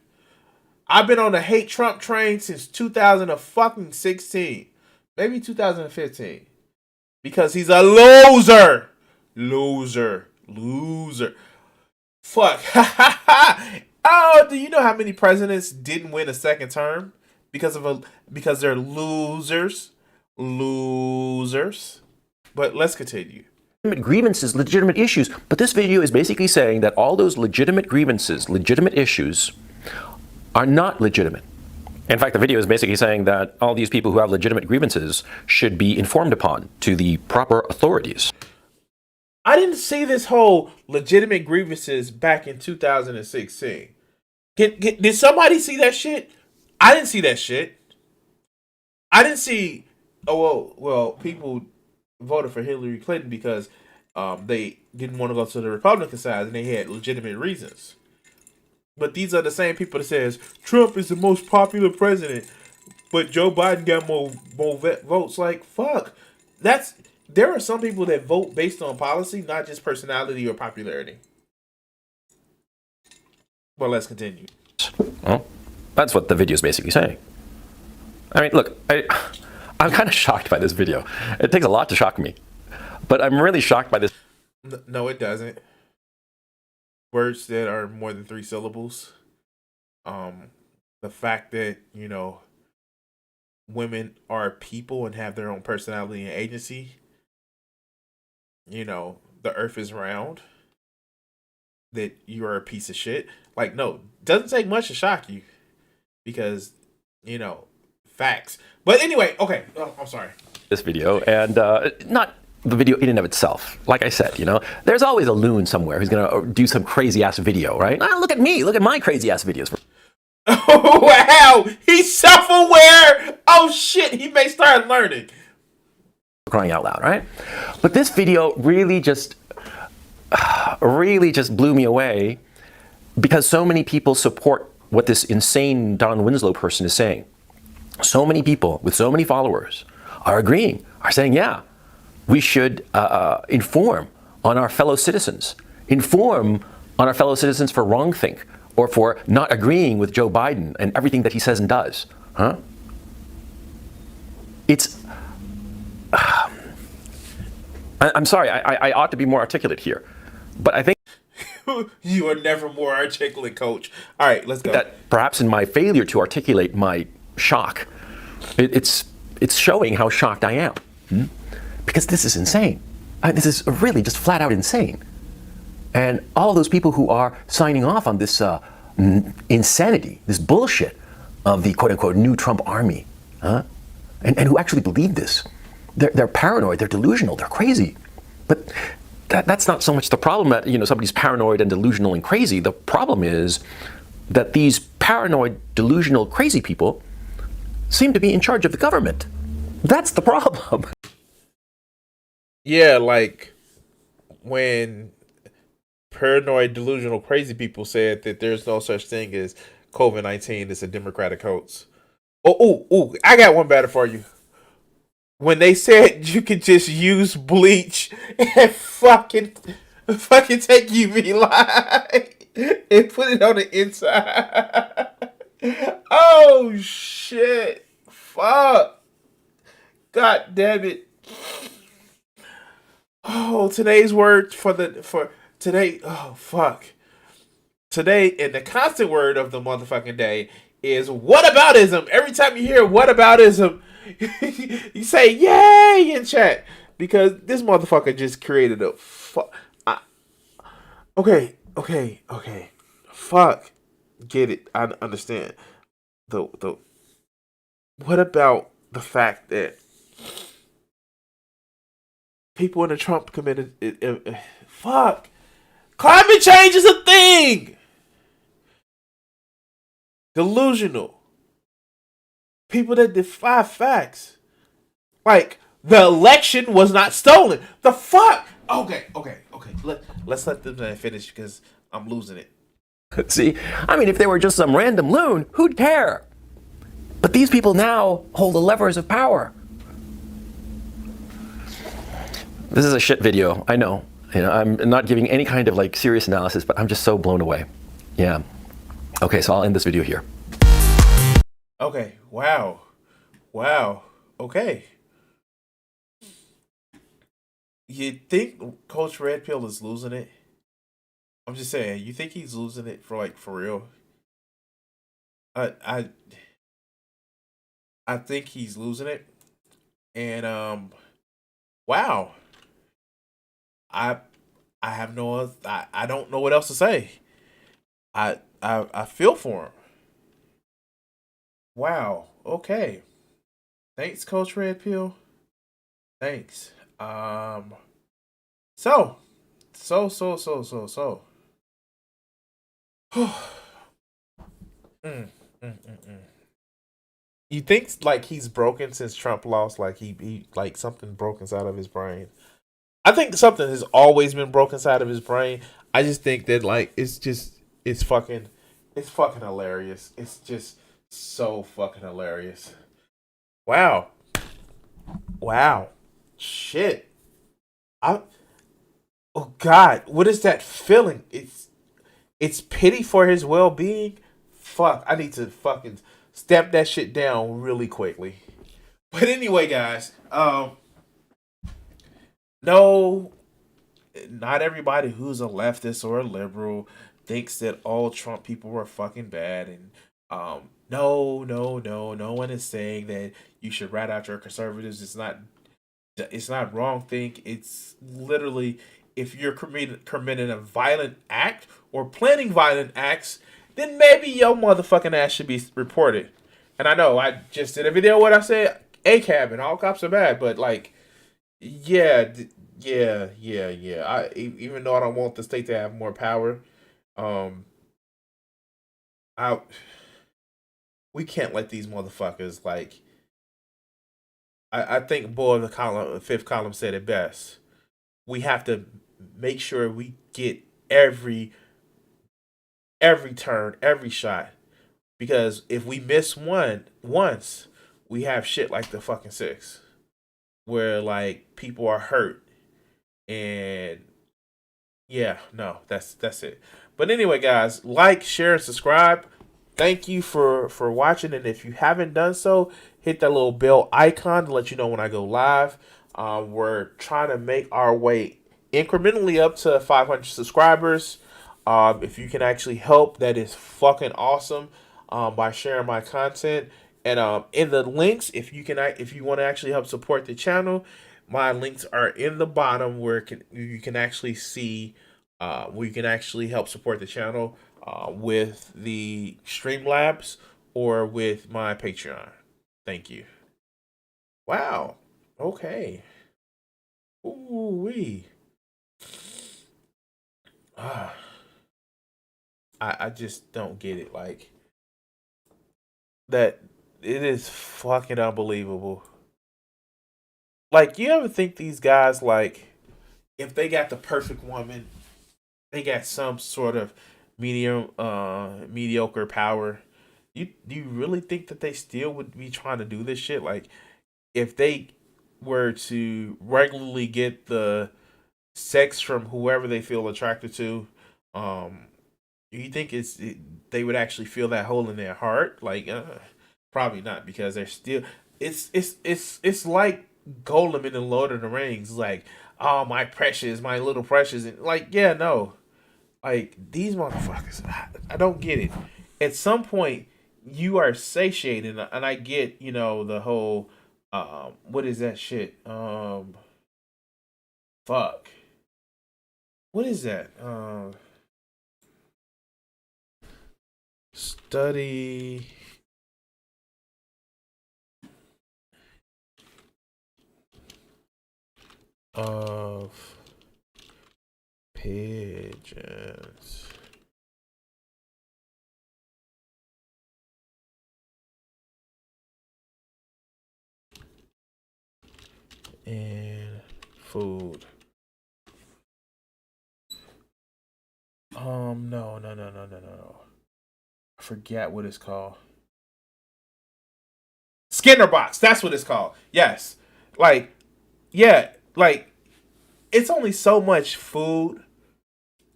I've been on the hate Trump train since 2016, maybe 2015, because he's a loser. Fuck. Oh, do you know how many presidents didn't win a second term because they're losers? But let's continue. Grievances, legitimate issues. But this video is basically saying that all those legitimate grievances, legitimate issues, are not legitimate. In fact, the video is basically saying that all these people who have legitimate grievances should be informed upon to the proper authorities. I didn't see this whole legitimate grievances back in 2016. Did somebody see that shit? I didn't see that shit. I didn't see... well, people voted for Hillary Clinton because they didn't want to go to the Republican side and they had legitimate reasons. But these are the same people that says Trump is the most popular president, but Joe Biden got more votes. Like, fuck. There are some people that vote based on policy, not just personality or popularity. Well, let's continue. Well, that's what the video is basically saying. I mean, look, I'm kind of shocked by this video. It takes a lot to shock me, but I'm really shocked by this. No, it doesn't. Words that are more than 3 syllables. The fact that, women are people and have their own personality and agency. The earth is round. That you are a piece of shit. Like, no, doesn't take much to shock you. Because, facts. But anyway, okay. Oh, I'm sorry. This video, and not the video in and of itself. Like I said, there's always a loon somewhere who's going to do some crazy-ass video, right? Look at me. Look at my crazy-ass videos. Oh, wow. He's self-aware. Oh, shit. He may start learning. Crying out loud, right? But this video really just blew me away because so many people support what this insane Don Winslow person is saying. So many people with so many followers are agreeing, are saying, yeah, we should inform on our fellow citizens. Inform on our fellow citizens for wrongthink or for not agreeing with Joe Biden and everything that he says and does. Huh? It's... I'm sorry, I ought to be more articulate here, but I think... You are never more articulate, coach. All right, let's go. That perhaps in my failure to articulate my shock, it's showing how shocked I am. Because this is insane. This is really just flat out insane. And all those people who are signing off on this insanity, this bullshit of the quote-unquote new Trump army, and who actually believe this. They're paranoid, they're delusional, they're crazy. But that's not so much the problem that, somebody's paranoid and delusional and crazy. The problem is that these paranoid, delusional, crazy people seem to be in charge of the government. That's the problem. Yeah, like when paranoid, delusional, crazy people said that there's no such thing as COVID-19, it's a Democratic hoax. Oh, I got one better for you. When they said you could just use bleach and fucking take UV light and put it on the inside. Oh shit. Fuck. God damn it. Oh, today's word for today. Oh fuck. Today, and the constant word of the motherfucking day is whataboutism. Every time you hear whataboutism, you say yay in chat because this motherfucker just created a okay. Fuck. Get it. I understand. The what about the fact that people in the Trump committed fuck. Climate change is a thing. Delusional. People that defy facts. Like, the election was not stolen. The fuck? Okay. Let's let them finish because I'm losing it. See, I mean, if they were just some random loon, who'd care? But these people now hold the levers of power. This is a shit video, I know. I'm not giving any kind of serious analysis, but I'm just so blown away. Yeah. Okay, so I'll end this video here. Okay, wow. Okay. You think Coach Red Pill is losing it? I'm just saying, you think he's losing it for real? I think he's losing it. And wow. I have no I don't know what else to say. I feel for him. Wow. Okay. Thanks, Coach Red Pill. Thanks. So. You think he's broken since Trump lost? He something broke inside of his brain. I think something has always been broken inside of his brain. I just think that it's fucking hilarious. It's just so fucking hilarious. Wow. Shit. Oh God, what is that feeling? It's pity for his well-being. Fuck, I need to fucking step that shit down really quickly. But anyway, guys, no, not everybody who's a leftist or a liberal thinks that all Trump people were fucking bad. And no one is saying that you should rat out your conservatives. It's not wrong think. It's literally, if you're committing a violent act or planning violent acts, then maybe your motherfucking ass should be reported. And I know I just did a video where I said ACAB and all cops are bad, but yeah. Even though I don't want the state to have more power, we can't let these motherfuckers I think Boy of the Fifth Column said it best. We have to make sure we get every turn, every shot. Because if we miss once, we have shit like the fucking 6. Where people are hurt. And yeah, no, that's it. But anyway, guys, share, and subscribe. Thank you for watching. And if you haven't done so, hit that little bell icon to let you know when I go live. We're trying to make our way incrementally up to 500 subscribers. If you can actually help, that is fucking awesome. By sharing my content. And in the links, if you want to actually help support the channel, my links are in the bottom where you can actually see where you can actually help support the channel with the Streamlabs or with my Patreon. Thank you. Wow. Okay. Ooh wee. I just don't get it. Like that. It is fucking unbelievable. Like, you ever think these guys, like, if they got the perfect woman, they got some sort of mediocre power. Do you really think that they still would be trying to do this shit? Like, if they were to regularly get the sex from whoever they feel attracted to, do you think they would actually feel that hole in their heart? Like, probably not, because they're still. It's like Golem in the Lord of the Rings. Like, oh, my precious, my little precious, and like, yeah, no, like these motherfuckers. I don't get it. At some point, you are satiated, and I get, the whole what is that shit? Fuck. What is that? Study of pigeons. And food. No. I forget what it's called. Skinner box. That's what it's called. Yes. Like, yeah. Like, it's only so much food,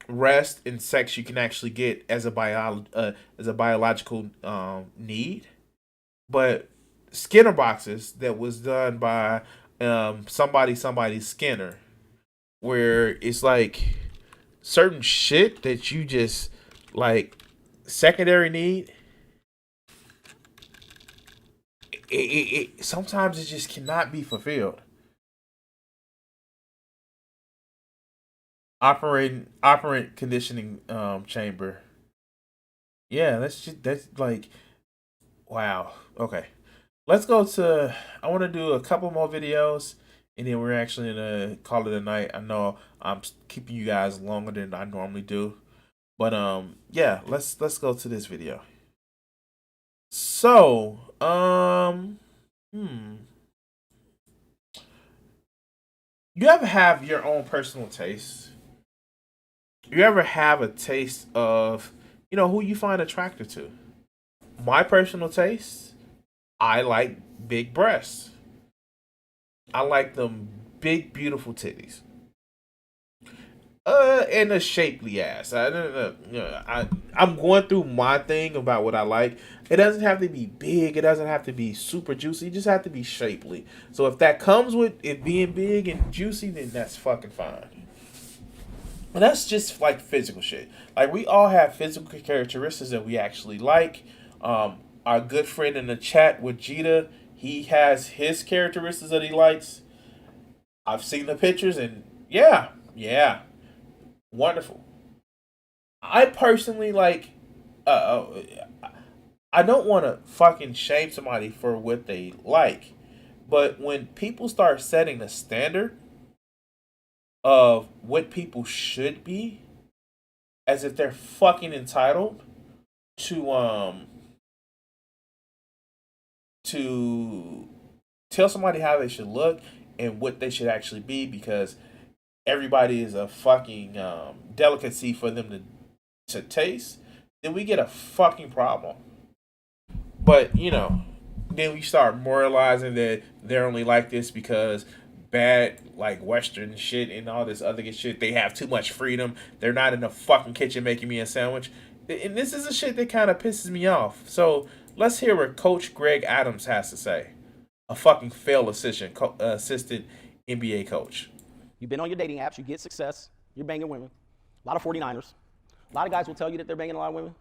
rest, and sex you can actually get as a biological need. But Skinner boxes that was done by somebody's Skinner, where it's like certain shit that you just like secondary need. It sometimes it just cannot be fulfilled. Operant conditioning chamber. Yeah, that's like, wow. Okay, let's go to. I want to do a couple more videos, and then we're actually gonna call it a night. I know I'm keeping you guys longer than I normally do, but yeah, let's go to this video. So, you ever have your own personal taste? You ever have a taste of, who you find attractive to? My personal taste, I like big breasts. I like them big, beautiful titties. And a shapely ass. I'm going through my thing about what I like. It doesn't have to be big. It doesn't have to be super juicy. It just have to be shapely. So if that comes with it being big and juicy, then that's fucking fine. And that's just like physical shit. Like, we all have physical characteristics that we actually like. Our good friend in the chat with Jita, he has his characteristics that he likes. I've seen the pictures, and yeah, wonderful. I personally like. I don't want to fucking shame somebody for what they like, but when people start setting the standard of what people should be, as if they're fucking entitled to tell somebody how they should look and what they should actually be, because everybody is a fucking delicacy for them to taste, then we get a fucking problem. But, then we start moralizing that they're only like this because bad, like, Western shit and all this other shit. They have too much freedom. They're not in the fucking kitchen making me a sandwich. And this is the shit that kind of pisses me off. So let's hear what Coach Greg Adams has to say. A fucking failed assistant NBA coach. You've been on your dating apps. You get success. You're banging women. A lot of 49ers. A lot of guys will tell you that they're banging a lot of women.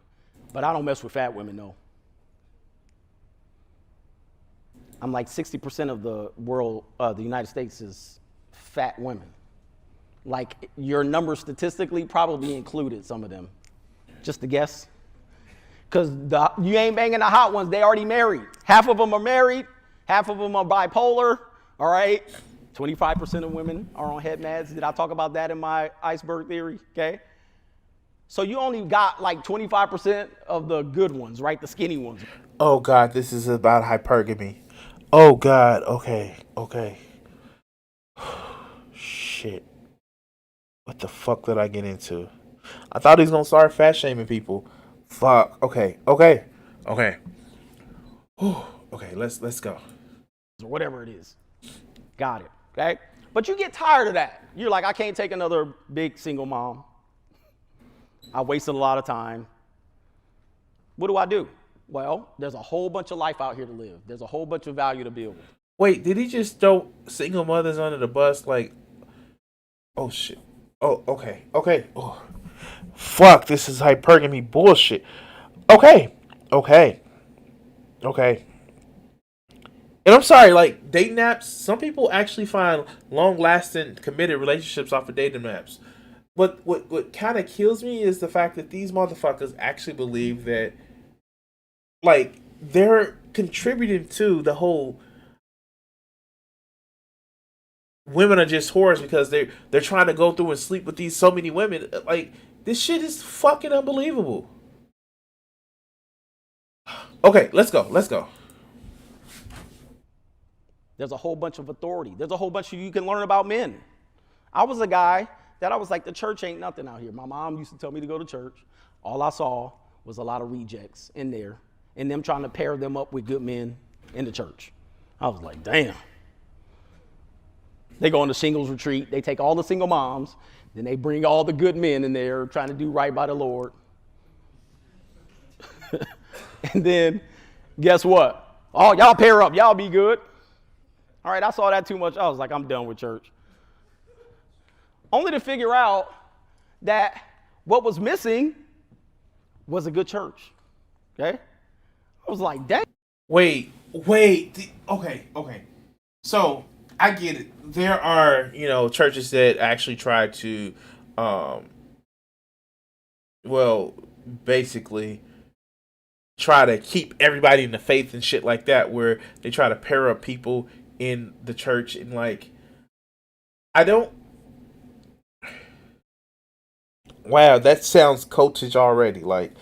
But I don't mess with fat women, no. I'm like 60% of the world, the United States is fat women. Like, your number statistically probably included some of them. Just a guess. Because you ain't banging the hot ones. They already married. Half of them are married. Half of them are bipolar, all right? 25% of women are on head meds. Did I talk about that in my iceberg theory? Okay. So you only got like 25% of the good ones, right? The skinny ones. Oh God, this is about hypergamy. Oh God, okay. Shit. What the fuck did I get into? I thought he was gonna start fat shaming people. Fuck. Okay. Whew. Okay, let's go. Or whatever it is. Got it. Okay? But you get tired of that. You're like, I can't take another big single mom. I wasted a lot of time. What do? Well, there's a whole bunch of life out here to live. There's a whole bunch of value to build. Wait, did he just throw single mothers under the bus? Like, oh shit. Oh, okay. Oh, fuck, this is hypergamy bullshit. Okay. And I'm sorry, like, dating apps, some people actually find long-lasting, committed relationships off of dating apps. What kind of kills me is the fact that these motherfuckers actually believe that, like, they're contributing to the whole women are just whores because they're trying to go through and sleep with these so many women. Like, this shit is fucking unbelievable. Okay, let's go. There's a whole bunch of authority. There's a whole bunch you can learn about men. I was a guy that I was like, the church ain't nothing out here. My mom used to tell me to go to church. All I saw was a lot of rejects in there and them trying to pair them up with good men in the church. I was like, damn. They go on the singles retreat. They take all the single moms. Then they bring all the good men in there trying to do right by the Lord. And then guess what? Oh, y'all pair up. Y'all be good. All right, I saw that too much. I was like, I'm done with church. Only to figure out that what was missing was a good church. Okay? I was like, dang. Wait. Okay. So, I get it. There are, churches that actually try to, basically try to keep everybody in the faith and shit like that, where they try to pair up people in the church and wow, that sounds cultish already. Like,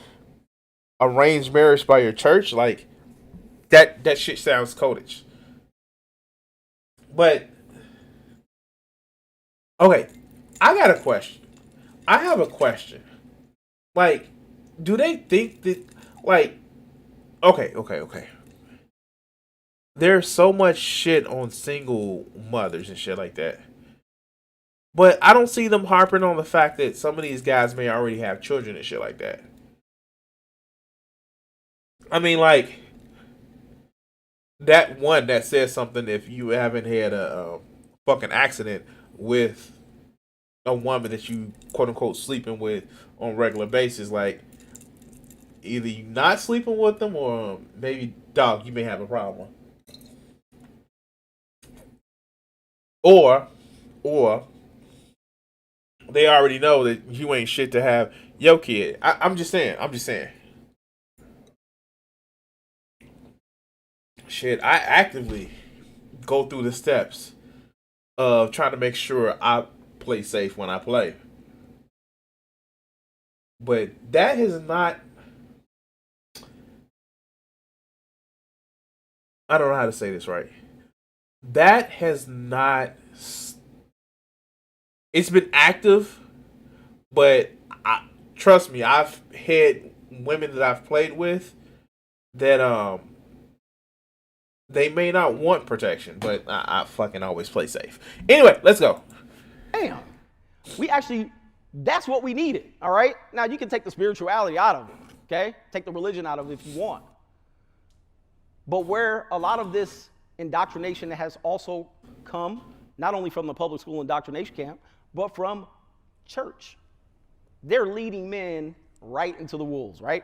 arranged marriage by your church, like that shit sounds cultish. But okay, I got a question. I have a question. Like, do they think that, like, okay. There's so much shit on single mothers and shit like that. But I don't see them harping on the fact that some of these guys may already have children and shit like that. I mean, like, that one that says something if you haven't had a fucking accident with a woman that you quote unquote sleeping with on a regular basis, like, either you not sleeping with them or maybe, dog, you may have a problem. Or they already know that you ain't shit to have your kid. I'm just saying. Shit, I actively go through the steps of trying to make sure I play safe when I play. But that has not... I don't know how to say this right. That has not... It's been active, but trust me, I've had women that I've played with that they may not want protection, but I fucking always play safe. Anyway, let's go. Damn. That's what we needed, all right? Now, you can take the spirituality out of it, okay? Take the religion out of it if you want. But where a lot of this indoctrination has also come, not only from the public school indoctrination camp, but from church. They're leading men right into the wolves, right?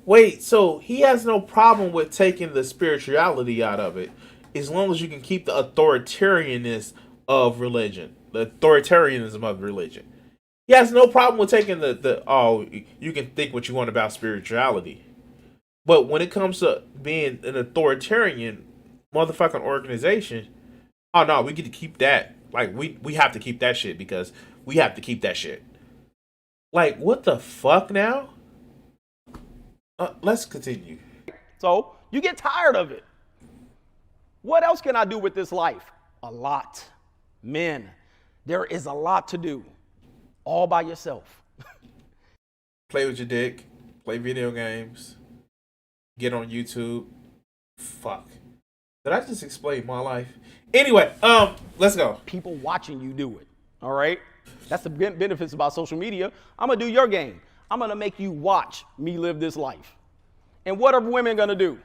Wait, so he has no problem with taking the spirituality out of it, as long as you can keep the authoritarianism of religion. The authoritarianism of religion. He has no problem with taking you can think what you want about spirituality. But when it comes to being an authoritarian, motherfucking organization. Oh no, we get to keep that. Like we have to keep that shit because we have to keep that shit. Like what the fuck now? Let's continue. So you get tired of it. What else can I do with this life? A lot. Men, there is a lot to do all by yourself. Play with your dick, play video games, get on YouTube. Fuck. Did I just explain my life? Anyway, let's go. People watching you do it, all right? That's the benefits about social media. I'm gonna do your game. I'm gonna make you watch me live this life. And what are women gonna do?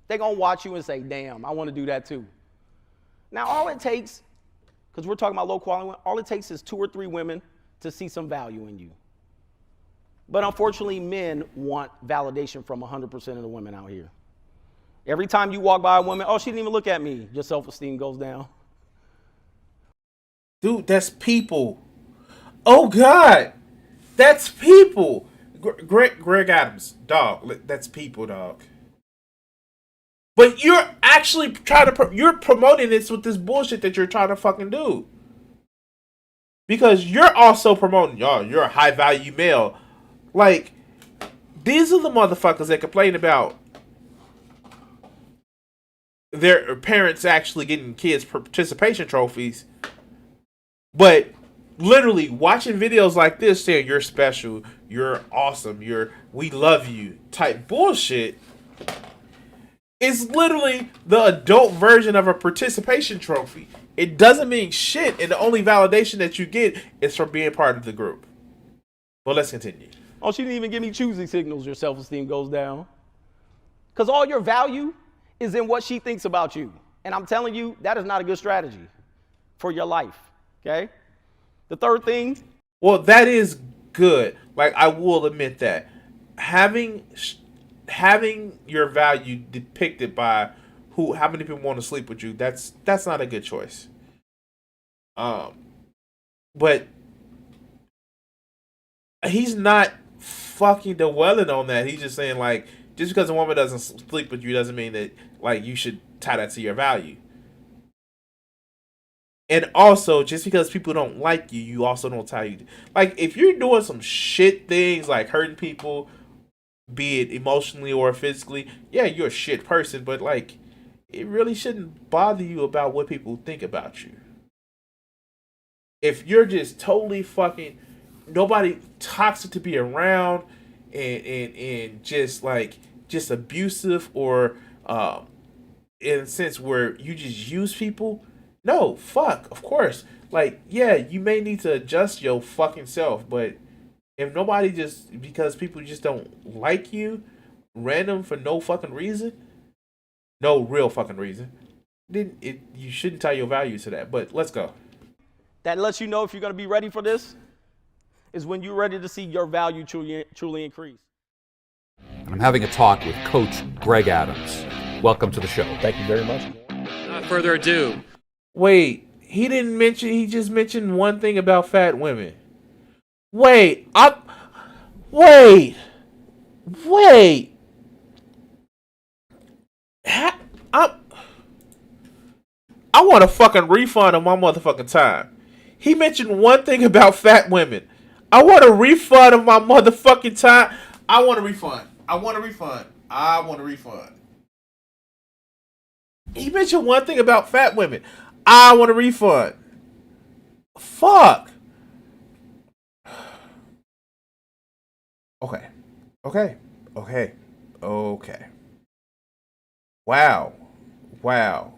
They're gonna watch you and say, damn, I wanna do that too. Now, all it takes, because we're talking about low quality, all it takes is 2 or 3 women to see some value in you. But unfortunately, men want validation from 100% of the women out here. Every time you walk by a woman, oh, she didn't even look at me, your self-esteem goes down. Dude, that's people. Oh, God. That's people. Greg Adams, dog. That's people, dog. But you're actually trying to, you're promoting this with this bullshit that you're trying to fucking do. Because you're also promoting, you're a high value male. Like, these are the motherfuckers that complain about their parents actually getting kids participation trophies. But literally watching videos like this saying you're special, you're awesome, we love you type bullshit is literally the adult version of a participation trophy. It doesn't mean shit, and the only validation that you get is from being part of the group. Well, let's continue. Oh, she didn't even give me choosy signals, your self-esteem goes down. Because all your value is in what she thinks about you. And I'm telling you, that is not a good strategy for your life, okay? The third thing. Well, that is good. Like, I will admit that. Having your value depicted by how many people want to sleep with you, that's not a good choice. But he's not fucking dwelling on that. He's just saying, like, just because a woman doesn't sleep with you doesn't mean that, like, you should tie that to your value. And also, just because people don't like you, you also don't tie you. Like, if you're doing some shit things, like hurting people, be it emotionally or physically, yeah, you're a shit person, but, like, it really shouldn't bother you about what people think about you. If you're just totally fucking nobody toxic to be around and just abusive or in a sense where you just use people, no, fuck, of course. Like, yeah, you may need to adjust your fucking self, but if nobody just, because people just don't like you, random for no fucking reason, no real fucking reason, then you shouldn't tie your value to that. But let's go. That lets you know if you're going to be ready for this is when you're ready to see your value truly increase. I'm having a talk with Coach Greg Adams. Welcome to the show. Thank you very much. Without further ado. Wait, he just mentioned one thing about fat women. Wait. I want a fucking refund on my motherfucking time. He mentioned one thing about fat women. I want a refund of my motherfucking time. I want a refund. He mentioned one thing about fat women. I want a refund. Fuck. Okay. Wow.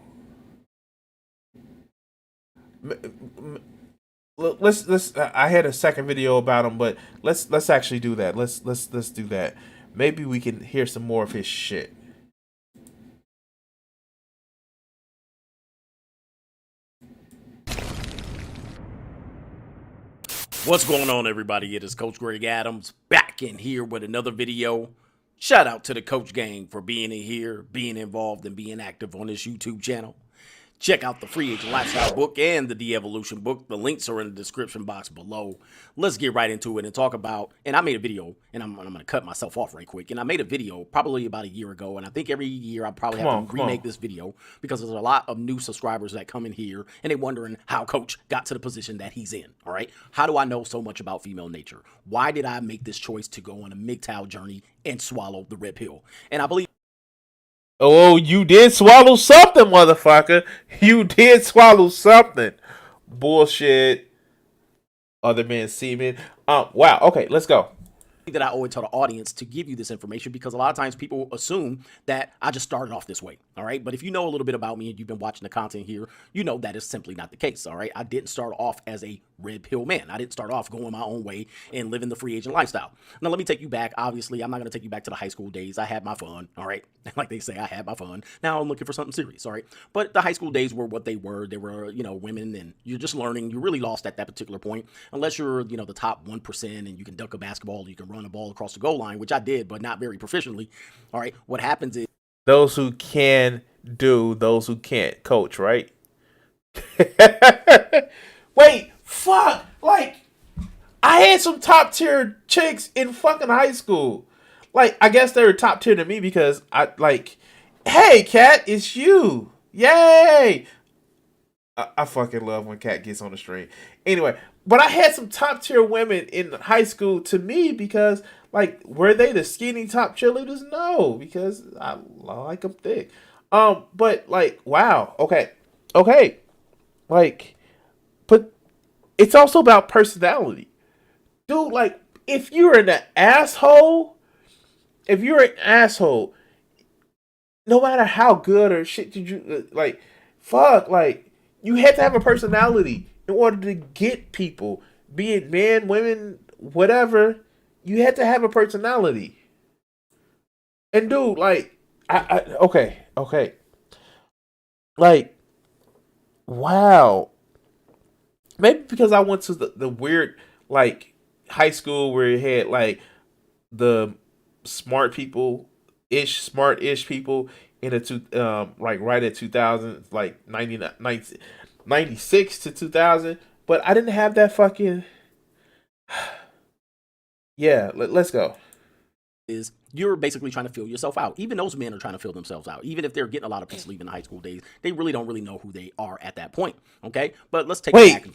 Let's. I had a second video about him, but let's actually do that. Let's do that. Maybe we can hear some more of his shit. What's going on, everybody? It is Coach Greg Adams back in here with another video. Shout out to the Coach Gang for being in here, being involved, and being active on this YouTube channel. Check out the Free Agent Lifestyle book and the De-Evolution book. The links are in the description box below. Let's get right into it and talk about, and I made a video, and I'm going to cut myself off right quick, and I made a video probably about a year ago, and I think every year I probably have to remake this video because there's a lot of new subscribers that come in here, and they're wondering how Coach got to the position that he's in, all right? How do I know so much about female nature? Why did I make this choice to go on a MGTOW journey and swallow the red pill? And I believe Oh, you did swallow something, motherfucker. You did swallow something. Bullshit. Other men semen. Wow. Okay, let's go. that I owe it to the audience to give you this information because a lot of times people assume that I just started off this way, all right? But if you know a little bit about me and you've been watching the content here, you know that is simply not the case, all right? I didn't start off as a red pill man. I didn't start off going my own way and living the free agent lifestyle. Now, let me take you back. Obviously, I'm not going to take you back to the high school days. I had my fun, all right? Like they say, I had my fun. Now I'm looking for something serious, all right? But the high school days were what they were. They were, you know, women, and you're just learning. You're really lost at that particular point unless you're, you know, the top 1% and you can dunk a basketball, you can run a ball across the goal line, which I did, but not very proficiently. All right, what happens is those who can do, those who can't coach, right? Wait, fuck! Like, I had some top tier chicks in fucking high school. Like, I guess they were top tier to me because I like, hey, Kat, it's you! Yay! I fucking love when Kat gets on the stream. Anyway, but I had some top tier women in high school to me because, like, were they the skinny top cheerleaders? No, because I like them thick. But like, wow, okay, like, but it's also about personality, dude. Like, if you're an asshole, no matter how good or shit did you like, fuck, like. You had to have a personality in order to get people, be it men, women, whatever. You had to have a personality. And dude, like, okay. Like, wow. Maybe because I went to the weird, like, high school where you had, like, the smart-ish people in like right at 2000, like 96 to 2000, but I didn't have that fucking. Yeah, let's go. Is you're basically trying to fill yourself out. Even those men are trying to fill themselves out. Even if they're getting a lot of peace leaving the high school days, they really don't know who they are at that point. Okay, but let's take it back.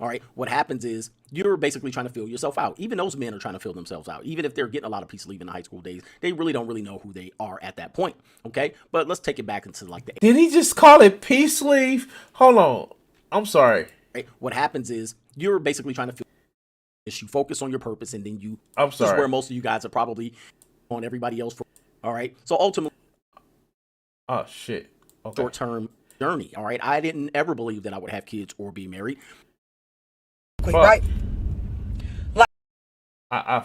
All right, what happens is you're basically trying to fill yourself out. Even those men are trying to fill themselves out. Even if they're getting a lot of peace leaving the high school days, they really don't know who they are at that point. Okay, but let's take it back into like the. Did he just call it peace leave? Hold on, I'm sorry. Right? What happens is you're basically trying to fill. You focus on your purpose, and then you. I'm sorry. This is where most of you guys are probably on everybody else. All right, so ultimately. Oh shit. Okay. Short-term journey. All right, I didn't ever believe that I would have kids or be married. Right. Fuck. I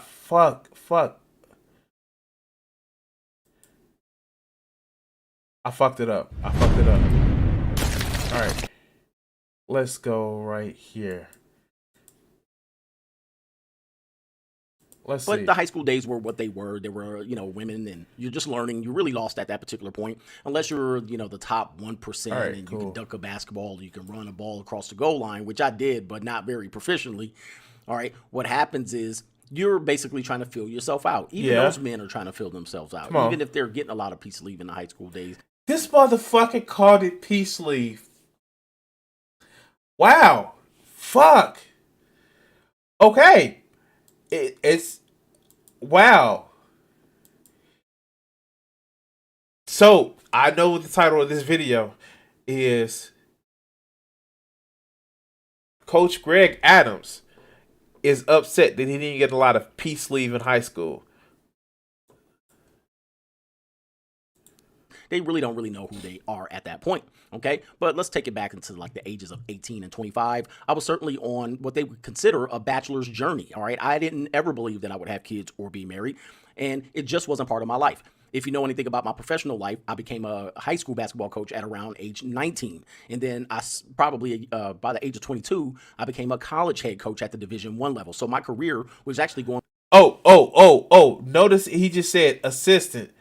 fucked it up. All right. Let's go right here. Let's see. But the high school days were what they were. They were, you know, women, and you're just learning. You're really lost at that particular point, unless you're, you know, the top 1%, right, and cool. you can dunk a basketball, you can run a ball across the goal line, which I did, but not very proficiently. All right, what happens is you're basically trying to fill yourself out. Even those men are trying to fill themselves out, even if they're getting a lot of peace leave in the high school days. This motherfucker called it peace leave. Wow. Fuck. Okay. It's wow. So I know what the title of this video is. Coach Greg Adams is upset that he didn't get a lot of peace leave in high school. They really don't know who they are at that point. Okay, but let's take it back into like the ages of 18 and 25. I was certainly on what they would consider a bachelor's journey. All right, I didn't ever believe that I would have kids or be married, and it just wasn't part of my life. If you know anything about my professional life, I became a high school basketball coach at around age 19. And then I probably, by the age of 22, I became a college head coach at the Division I level. So my career was actually going. Oh. Notice he just said assistant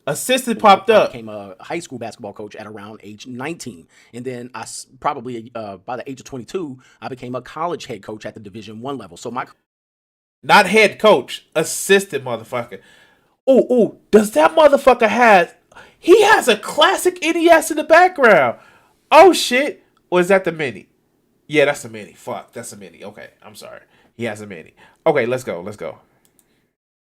Assistant popped I up. became a high school basketball coach at around age 19. And then probably by the age of 22, I became a college head coach at the Division I level. So Not head coach, assistant motherfucker. Oh, does that motherfucker he has a classic NES in the background. Oh shit. Or is that the mini? Yeah, that's the mini. Fuck, that's the mini. Okay, I'm sorry. He has a mini. Okay, let's go.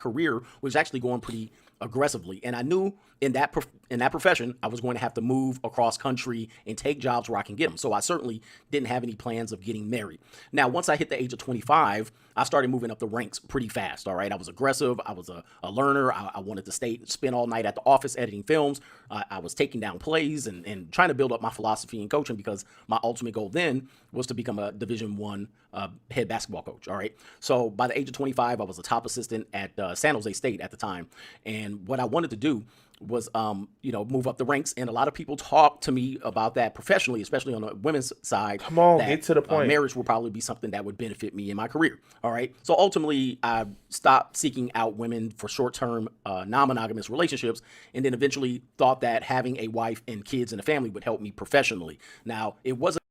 career was actually going pretty aggressively, and I knew in that profession I was going to have to move across country and take jobs where I can get them. So I certainly didn't have any plans of getting married. Now, once I hit the age of 25, I started moving up the ranks pretty fast. All right, I was aggressive. I was a learner. I wanted to spend all night at the office editing films. I was taking down plays and trying to build up my philosophy in coaching, because my ultimate goal then was to become a Division I head basketball coach. All right, so by the age of 25, I was a top assistant at San Jose State at the time, and what I wanted to do was move up the ranks. And a lot of people talk to me about that professionally, especially on the women's side. Come on, that, get to the point. Marriage will probably be something that would benefit me in my career. All right, so ultimately I stopped seeking out women for short-term non-monogamous relationships, and then eventually thought that having a wife and kids and a family would help me professionally. Now, it wasn't.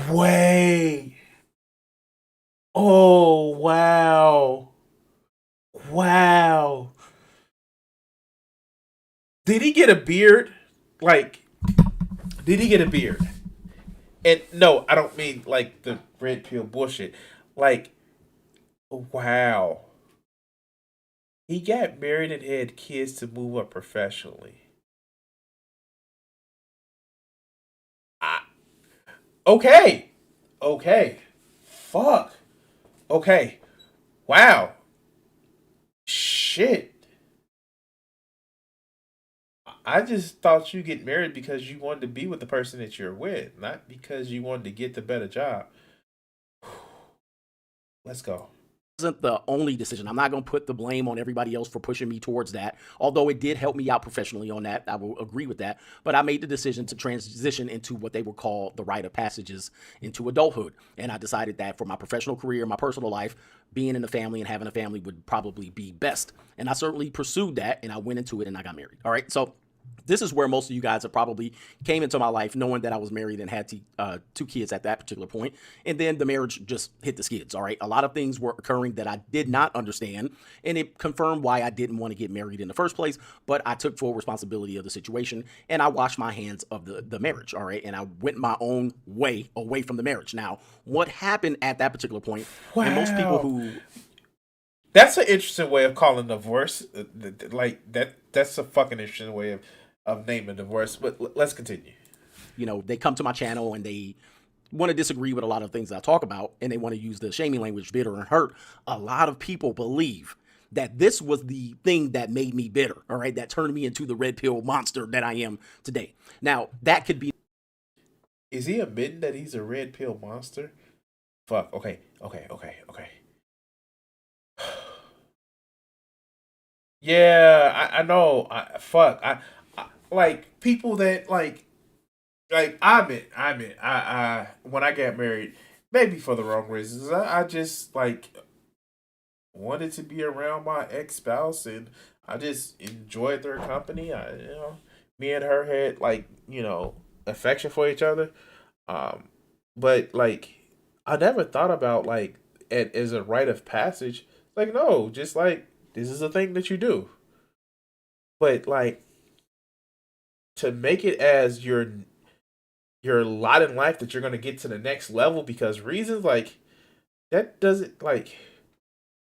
Wait. Oh, wow. Wow. Did he get a beard? Did he get a beard? And no, I don't mean like the red pill bullshit. Wow. He got married and had kids to move up professionally. Okay. Fuck. Okay. Wow. Shit. I just thought you get married because you wanted to be with the person that you're with, not because you wanted to get the better job. Let's go. Wasn't the only decision. I'm not going to put the blame on everybody else for pushing me towards that, although it did help me out professionally on that. I will agree with that. But I made the decision to transition into what they would call the rite of passages into adulthood. And I decided that for my professional career, my personal life, being in a family and having a family would probably be best. And I certainly pursued that, and I went into it and I got married. All right. So this is where most of you guys have probably came into my life knowing that I was married and had two kids at that particular point. And then the marriage just hit the skids, all right? A lot of things were occurring that I did not understand, and it confirmed why I didn't want to get married in the first place. But I took full responsibility of the situation, and I washed my hands of the marriage, all right? And I went my own way away from the marriage. Now, what happened at that particular point, and most people who... That's an interesting way of calling divorce. That's a fucking interesting way of naming divorce. But let's continue. They come to my channel and they want to disagree with a lot of things I talk about, and they want to use the shaming language, bitter and hurt. A lot of people believe that this was the thing that made me bitter, all right, that turned me into the red pill monster that I am today. Now, that could be... Is he admitting that he's a red pill monster? Fuck, okay. Yeah, I know. I like people that like I admit, I when I got married, maybe for the wrong reasons, I just wanted to be around my ex-spouse, and I just enjoyed their company. Me and her had affection for each other. But I never thought about it as a rite of passage. No, just this is a thing that you do. But to make it as your lot in life that you're gonna get to the next level because reasons, that doesn't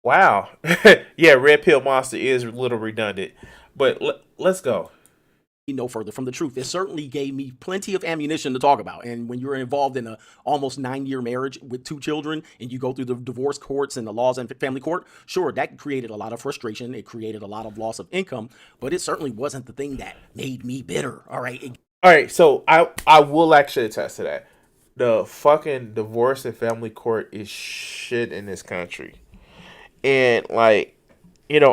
wow. Yeah, red pill monster is a little redundant. But let's go. No further from the truth. It certainly gave me plenty of ammunition to talk about. And when you're involved in a almost 9-year marriage with 2 children and you go through the divorce courts and the laws and family court, sure, that created a lot of frustration. It created a lot of loss of income, but it certainly wasn't the thing that made me bitter. All right. All right. So I will actually attest to that. The fucking divorce and family court is shit in this country. And I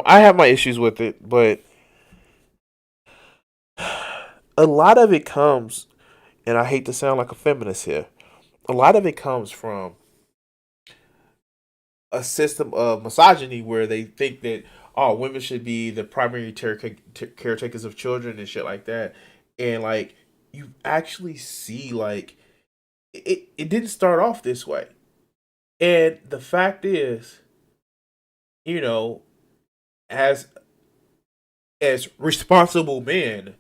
have my issues with it, but a lot of it comes, and I hate to sound like a feminist here, a lot of it comes from a system of misogyny where they think that, oh, women should be the primary caretakers of children and shit like that. And like you actually see like it didn't start off this way. And the fact is, you know, as responsible men,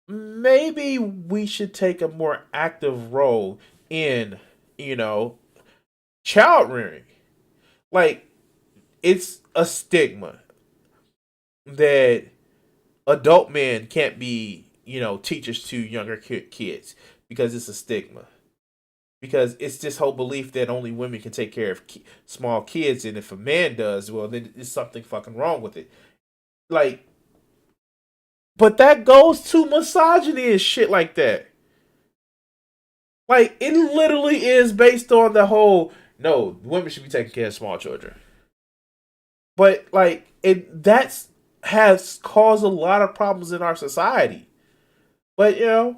maybe we should take a more active role in, you know, child rearing. Like, it's a stigma that adult men can't be, you know, teachers to younger kids because it's a stigma. Because it's this whole belief that only women can take care of small kids, and if a man does, well, then there's something fucking wrong with it. Like, but that goes to misogyny and shit like that. Like, it literally is based on the whole, no, women should be taking care of small children. But, like, that's has caused a lot of problems in our society. But, you know,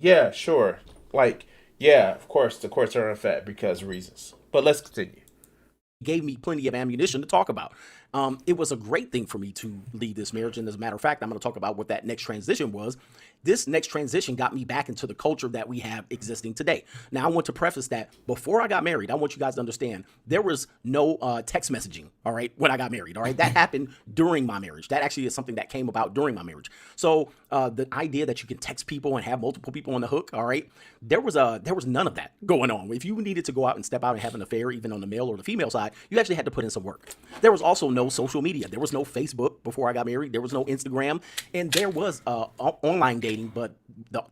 yeah, sure. Like, yeah, of course, the courts are unfair because of reasons. But let's continue. Gave me plenty of ammunition to talk about. It was a great thing for me to leave this marriage. And as a matter of fact, I'm going to talk about what that next transition was. This next transition got me back into the culture that we have existing today. Now, I want to preface that before I got married, I want you guys to understand there was no text messaging, all right, when I got married, all right? That happened during my marriage. That actually is something that came about during my marriage. So the idea that you can text people and have multiple people on the hook, all right, there was none of that going on. If you needed to go out and step out and have an affair, even on the male or the female side, you actually had to put in some work. There was also no social media. There was no Facebook before I got married. There was no Instagram. And there was online dating, but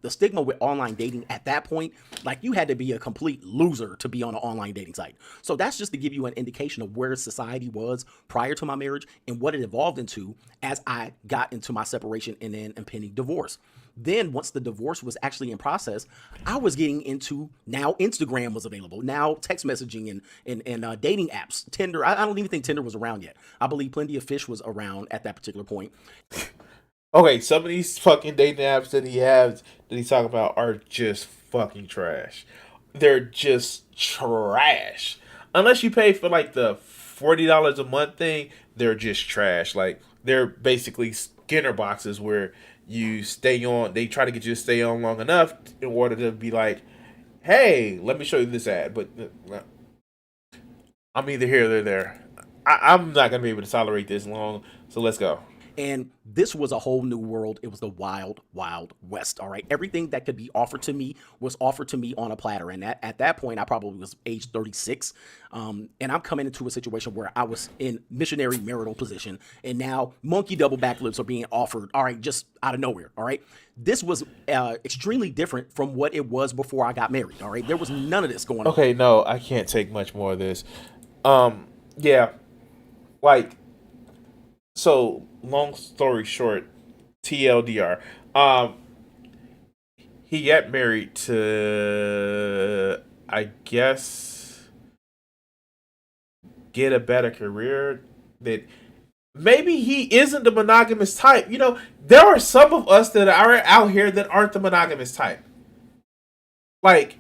the stigma with online dating at that point, like you had to be a complete loser to be on an online dating site. So that's just to give you an indication of where society was prior to my marriage and what it evolved into as I got into my separation and then impending divorce. Then once the divorce was actually in process, I was getting into, now Instagram was available, now text messaging and dating apps. Tinder, I don't even think Tinder was around yet. I believe Plenty of Fish was around at that particular point. Okay, some of these fucking dating apps that he's talking about are just fucking trash. They're just trash. Unless you pay for like the $40 a month thing, they're just trash. Like, they're basically Skinner boxes where you stay on, they try to get you to stay on long enough in order to be like, hey, let me show you this ad. But I'm either here or there. I'm not going to be able to tolerate this long, so let's go. And this was a whole new world. It was the wild, wild west. All right. Everything that could be offered to me was offered to me on a platter. And at that point, I probably was age 36. And I'm coming into a situation where I was in missionary marital position. And now monkey double backflips are being offered. All right. Just out of nowhere. All right. This was extremely different from what it was before I got married. All right. There was none of this going on. Okay. No, I can't take much more of this. Yeah. Like, so long story short, TLDR, he got married to, I guess, get a better career. That maybe he isn't the monogamous type. You know, there are some of us that are out here that aren't the monogamous type. Like,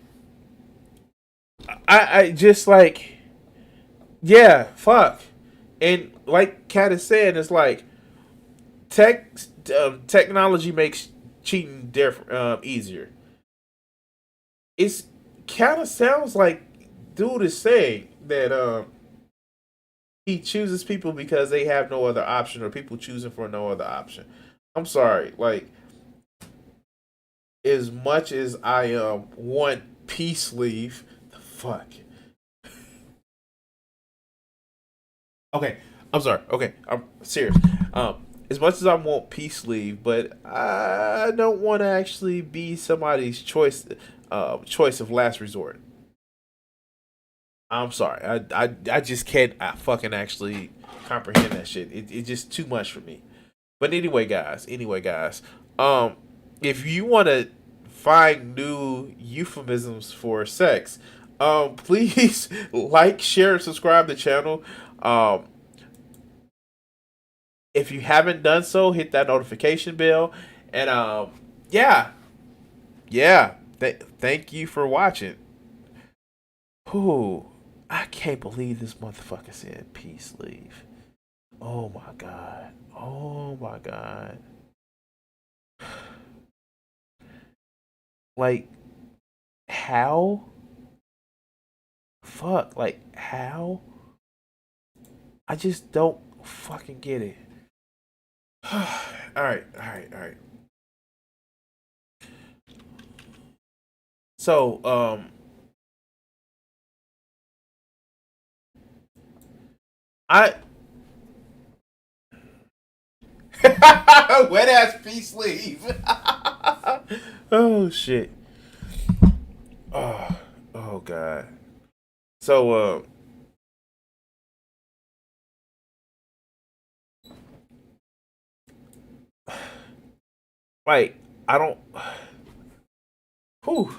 I just like, yeah, fuck. And like Kat has said, it's like technology makes cheating easier. It's kind of sounds like dude is saying that he chooses people because they have no other option, or people choosing for no other option. I'm sorry, like, as much as I want peace leave, the fuck. Okay, I'm sorry. Okay, I'm serious. As much as I want peace leave, but I don't want to actually be somebody's choice of last resort. I'm sorry. I just can't fucking actually comprehend that shit. It's just too much for me. But anyway, guys. If you want to find new euphemisms for sex, please like, share, and subscribe to the channel. If you haven't done so, hit that notification bell. And thank you for watching. Ooh, I can't believe this motherfucker said peace leave. Oh my god. Oh my god. Like, how? Fuck, like, how? I just don't fucking get it. Alright. So, wet ass peace leave. Oh shit. Oh god. So like I don't. Whew.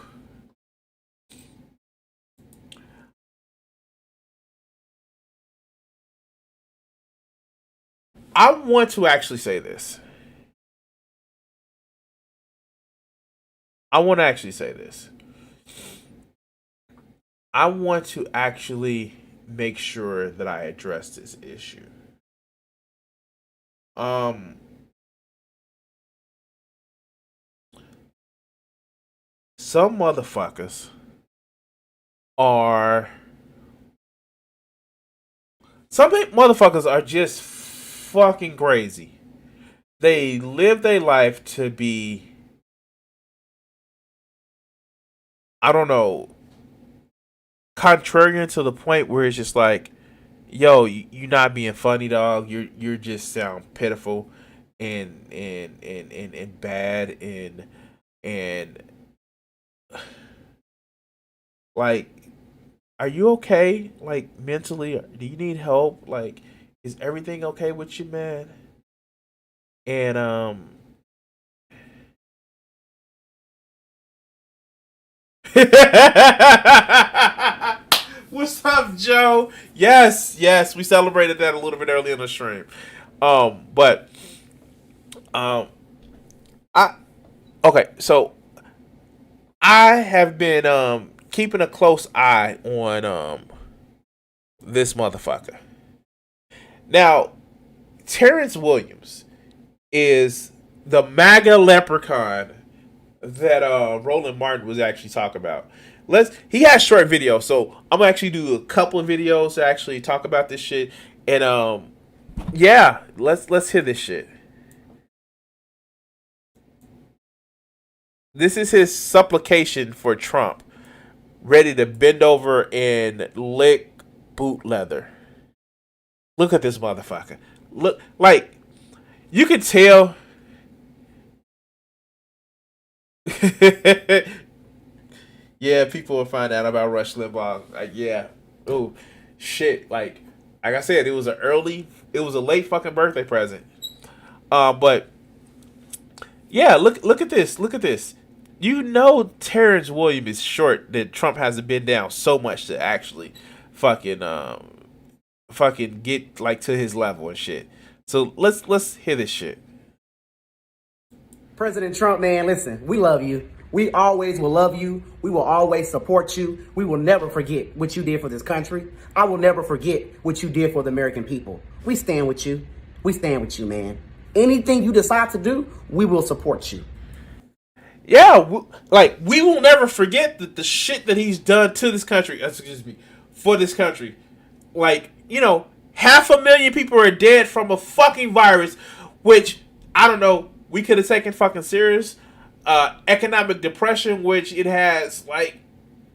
I want to actually say this. I want to actually say this. I want to actually make sure that I address this issue. Some motherfuckers are. Some motherfuckers are just fucking crazy. They live their life to be, I don't know, contrarian to the point where it's just like, yo, you not being funny, dog. You're just sound pitiful and bad and like, are you okay? Like, mentally, do you need help? Like, is everything okay with you, man? And what's up, Joe? Yes, we celebrated that a little bit early in the stream. But so I have been keeping a close eye on this motherfucker. Now, Terrence Williams is the MAGA leprechaun that Roland Martin was actually talking about. He has short videos, so I'm gonna actually do a couple of videos to actually talk about this shit. And yeah, let's hear this shit. This is his supplication for Trump, ready to bend over and lick boot leather. Look at this motherfucker. Look, like, you can tell. Yeah, people will find out about Rush Limbaugh. Like, yeah. Oh, shit. Like I said, it was a late fucking birthday present. But yeah, look at this. Look at this. You know Terrence Williams is short that Trump hasn't been down so much to actually fucking get like to his level and shit. So let's hear this shit. President Trump, man, listen, we love you. We always will love you. We will always support you. We will never forget what you did for this country. I will never forget what you did for the American people. We stand with you. We stand with you, man. Anything you decide to do, we will support you. Yeah, we will never forget the shit that he's done to this country. Excuse me, for this country. Like, 500,000 people are dead from a fucking virus, which, I don't know, we could have taken fucking serious. Economic depression, which it has, like,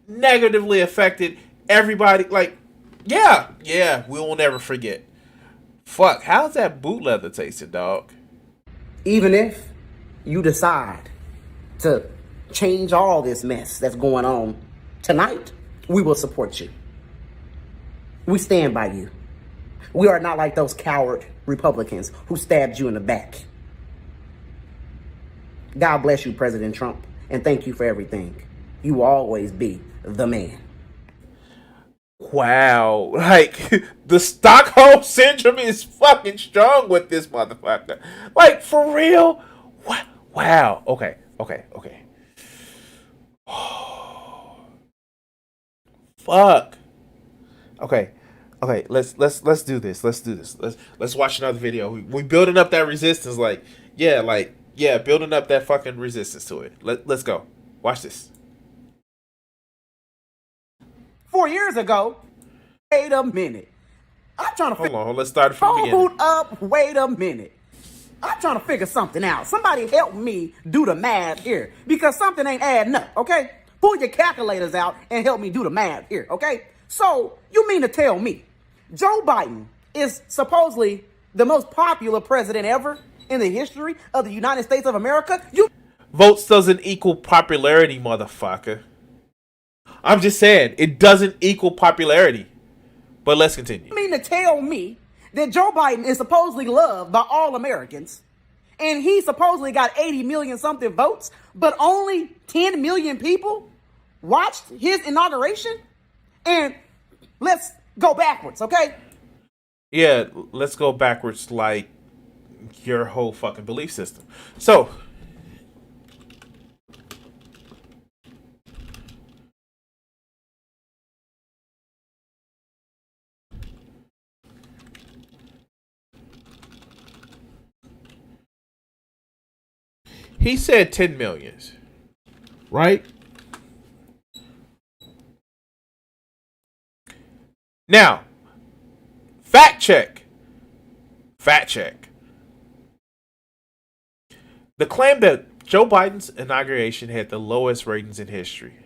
negatively affected everybody. Like, yeah, we will never forget. Fuck, how's that boot leather tasting, dog? Even if you decide to change all this mess that's going on tonight, we will support you. We stand by you. We are not like those coward Republicans who stabbed you in the back. God bless you, President Trump, and thank you for everything. You will always be the man. Wow. Like, the Stockholm Syndrome is fucking strong with this motherfucker. Like, for real? Wow. Okay. Fuck. Okay. Okay, let's do this. Let's do this. Let's watch another video. We building up that resistance, building up that fucking resistance to it. Let's go. Watch this. 4 years ago. Wait a minute. I'm trying to hold on. Let's start from the beginning. Hold up. Wait a minute. I'm trying to figure something out. Somebody help me do the math here because something ain't adding up. Okay, pull your calculators out and help me do the math here. Okay, so you mean to tell me Joe Biden is supposedly the most popular president ever in the history of the United States of America? Votes doesn't equal popularity, motherfucker. I'm just saying, it doesn't equal popularity. But let's continue. You mean to tell me that Joe Biden is supposedly loved by all Americans, and he supposedly got 80 million something votes, but only 10 million people watched his inauguration? And let's go backwards, okay? Yeah, let's go backwards like your whole fucking belief system. So, he said 10 millions, right? Now, fact check. The claim that Joe Biden's inauguration had the lowest ratings in history.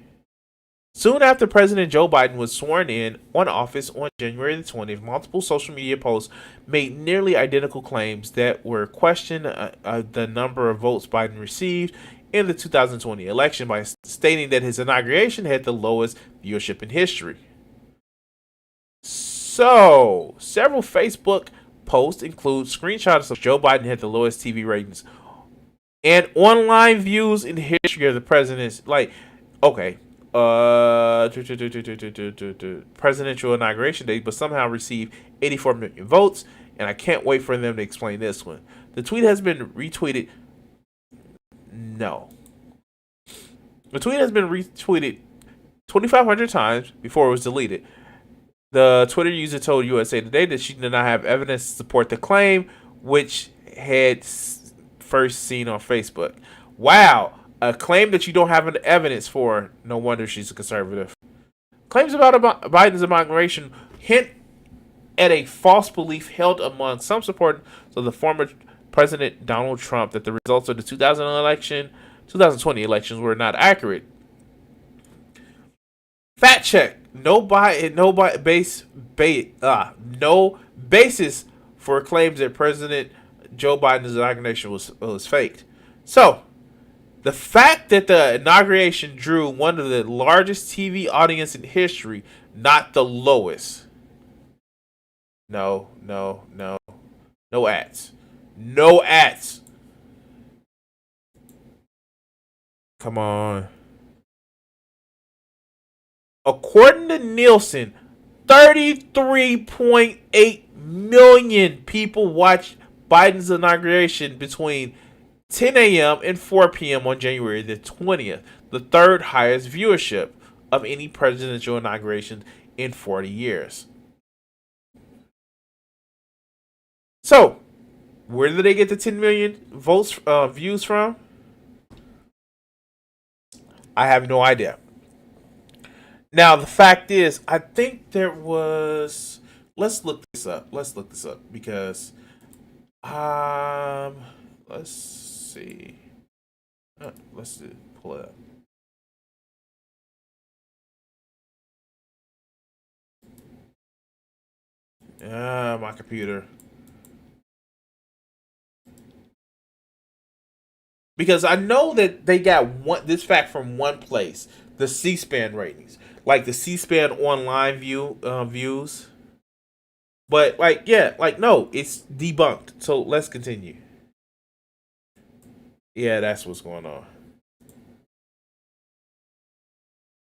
Soon after President Joe Biden was sworn in on office on January the 20th, multiple social media posts made nearly identical claims that were questioning the number of votes Biden received in the 2020 election by stating that his inauguration had the lowest viewership in history. So, several Facebook posts include screenshots of Joe Biden had the lowest TV ratings and online views in history of the president's, presidential inauguration day, but somehow received 84 million votes, and I can't wait for them to explain this one. The tweet has been retweeted. No. The tweet has been retweeted 2,500 times before it was deleted. The Twitter user told USA Today that she did not have evidence to support the claim, which had first seen on Facebook. Wow, a claim that you don't have any evidence for. No wonder she's a conservative. Claims about Biden's inauguration hint at a false belief held among some supporters of the former President Donald Trump that the results of the 2020 elections were not accurate. Fact check. No basis for claims that President Joe Biden's inauguration was faked. So, the fact that the inauguration drew one of the largest TV audience in history, not the lowest. No ads. No ads. Come on. According to Nielsen, 33.8 million people watched Biden's inauguration between 10 a.m. and 4 p.m. on January the 20th, the third highest viewership of any presidential inauguration in 40 years. So, where did they get the 10 million views from? I have no idea. Now, the fact is, I think there was... Let's look this up because... let's see. Let's pull it up. My computer. Because I know that they got this fact from one place, the C-SPAN ratings, like the C-SPAN online views. But no, it's debunked. So let's continue. Yeah, that's what's going on.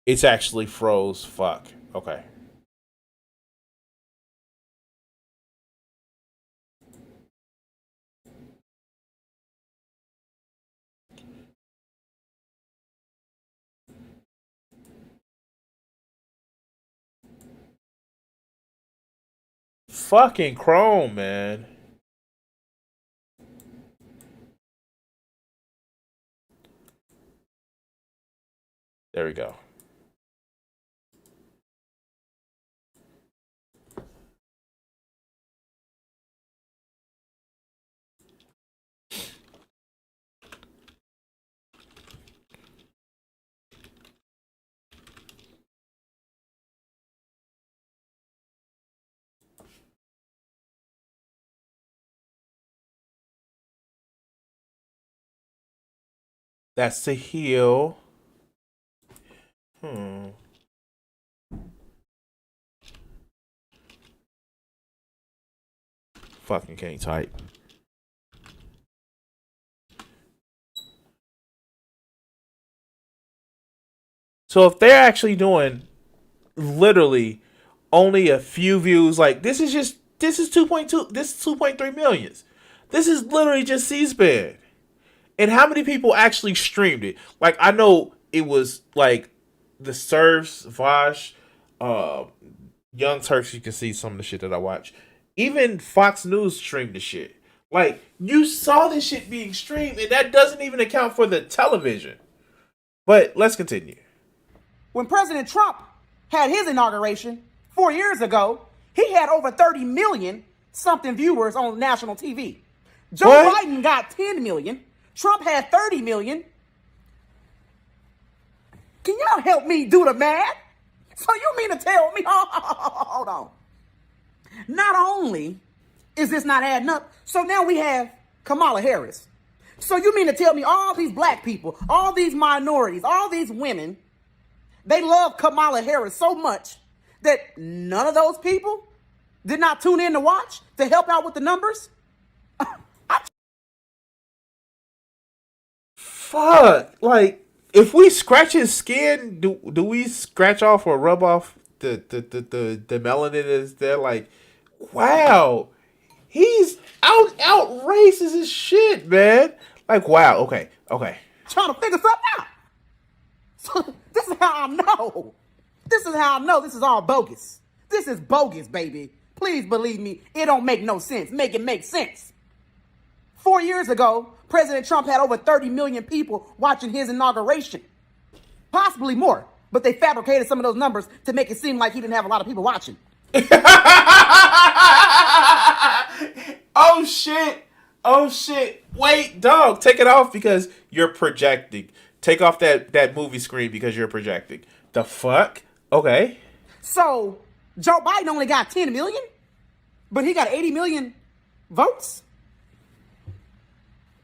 It's actually froze. Fuck. Okay. fucking Chrome, man. There we go. That's the heel. Fucking can't type. So if they're actually doing literally only a few views, like this is 2.2, this is 2.3 millions. This is literally just C-SPAN. And how many people actually streamed it? Like, I know it was like the Serfs, Vosh, Young Turks. You can see some of the shit that I watch. Even Fox News streamed the shit. Like, you saw this shit being streamed, and that doesn't even account for the television. But let's continue. When President Trump had his inauguration 4 years ago, he had over 30 million something viewers on national TV. Joe Biden got 10 million. Trump had 30 million. Can y'all help me do the math? So you mean to tell me, hold on. Not only is this not adding up, so now we have Kamala Harris. So you mean to tell me all these black people, all these minorities, all these women, they love Kamala Harris so much that none of those people did not tune in to watch to help out with the numbers? Fuck. Like, if we scratch his skin, do we scratch off or rub off the melanin is there? Like, wow. He's out racist as shit, man. Like, wow. Okay. Trying to figure something out. So this is how I know. This is all bogus. This is bogus, baby. Please believe me, it don't make no sense. Make it make sense. 4 years ago, President Trump had over 30 million people watching his inauguration. Possibly more, but they fabricated some of those numbers to make it seem like he didn't have a lot of people watching. Oh shit. Wait, dog, take it off because you're projecting. Take off that movie screen because you're projecting. The fuck? Okay. So, Joe Biden only got 10 million, but he got 80 million votes?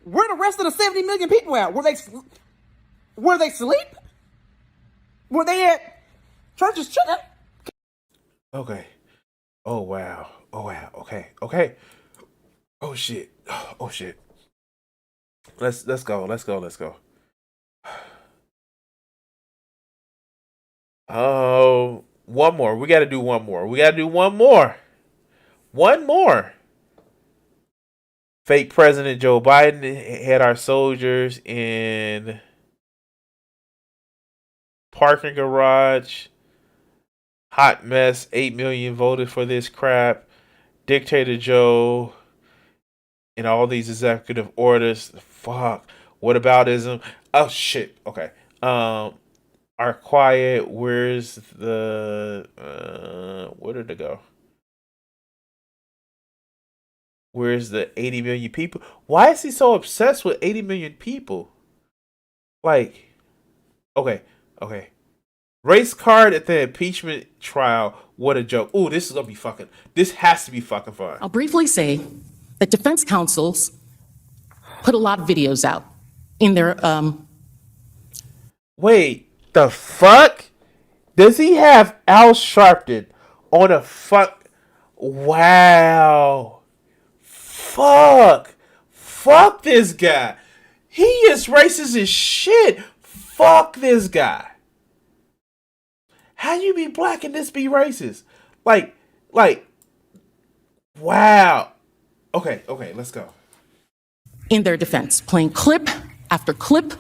Where the rest of the 70 million people at? Were they asleep? Were they at church's chicken? Okay. Oh wow. Okay. Oh shit. Let's go. Oh, one more. We got to do one more. One more. Fake President Joe Biden had our soldiers in parking garage. Hot mess. 8 million voted for this crap. Dictator Joe and all these executive orders. Fuck. What aboutism? Oh shit. Okay. Are quiet. Where's the where did it go? Where's the 80 million people? Why is he so obsessed with 80 million people? Like, okay. Race card at the impeachment trial. What a joke. Ooh, this has to be fucking fun. I'll briefly say that defense counsels put a lot of videos out in their Wait, the fuck? Does he have Al Sharpton on a fuck? Wow. Fuck this guy. He is racist as shit. Fuck this guy. How you be black and this be racist? Like, wow. Okay, let's go. In their defense, playing clip after clip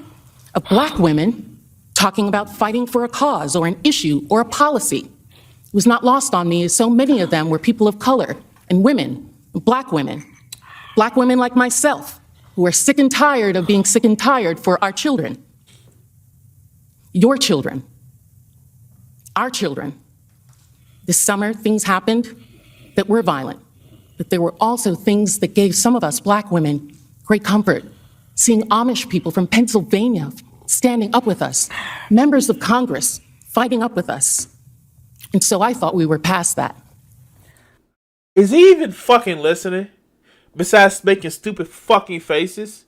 of black women talking about fighting for a cause or an issue or a policy. It was not lost on me as so many of them were people of color and women, black women like myself, who are sick and tired of being sick and tired for our children, your children, our children. This summer, things happened that were violent, but there were also things that gave some of us black women great comfort. Seeing Amish people from Pennsylvania standing up with us, members of Congress fighting up with us. And so I thought we were past that. Is he even fucking listening? Besides making stupid fucking faces?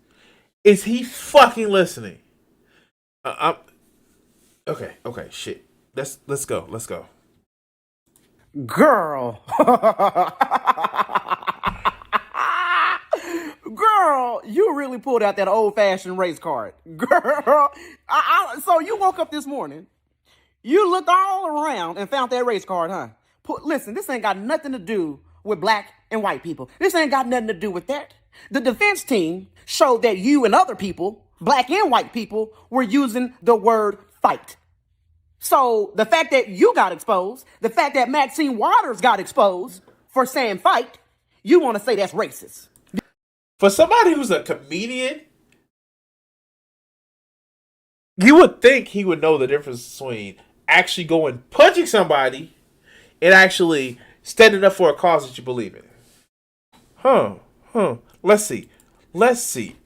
Is he fucking listening? Okay, shit. Let's go. Girl. Girl, you really pulled out that old-fashioned race card. Girl, so you woke up this morning, you looked all around and found that race card, huh? Listen, this ain't got nothing to do with black and white people. This ain't got nothing to do with that. The defense team showed that you and other people, black and white people, were using the word fight. So the fact that you got exposed, the fact that Maxine Waters got exposed for saying fight, you want to say that's racist. For somebody who's a comedian, you would think he would know the difference between actually going punching somebody and actually standing up for a cause that you believe in. Let's see.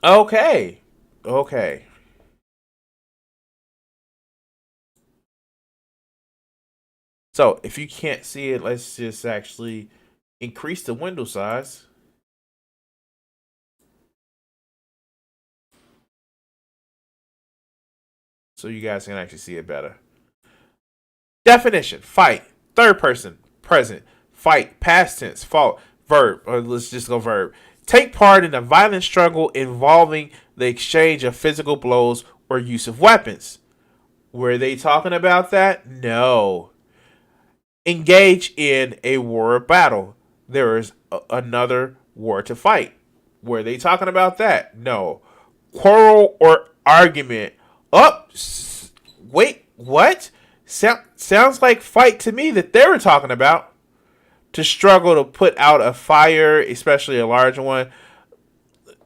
Okay. So, if you can't see it, let's just actually increase the window size. So you guys can actually see it better. Definition: fight. Third person, present. Fight, past tense, fault, verb. Or let's just go verb. Take part in a violent struggle involving the exchange of physical blows or use of weapons. Were they talking about that? No. Engage in a war or battle. There is another war to fight. Were they talking about that? No. Quarrel or argument. Wait, what? Sounds like fight to me that they were talking about. To struggle to put out a fire, especially a large one.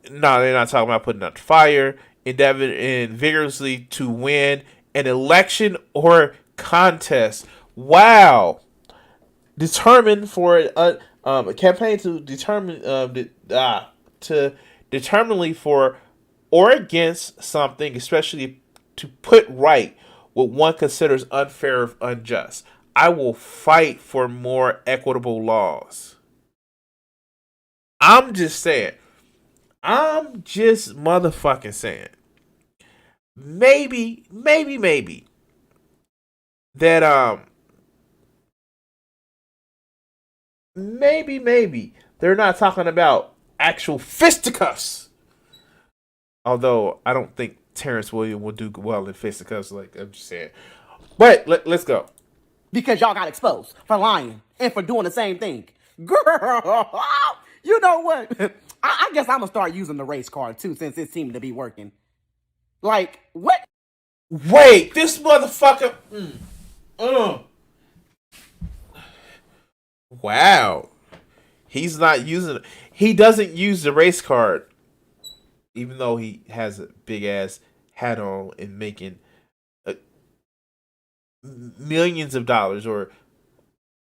No, they're not talking about putting out the fire. Endeavor and vigorously to win an election or contest. Wow. Determined for a campaign to determine to determinedly for or against something, especially to put right what one considers unfair or unjust. I will fight for more equitable laws. I'm just saying. I'm just motherfucking saying. Maybe that maybe they're not talking about actual fisticuffs. Although I don't think Terrence Williams will do well in fisticuffs. Like I'm just saying. But let's go. Because y'all got exposed for lying and for doing the same thing. Girl, you know what? I guess I'm going to start using the race card too, since it seemed to be working. Like, what? Wait, this motherfucker. Wow. He's not using it. He doesn't use the race card. Even though he has a big ass hat on and making millions of dollars or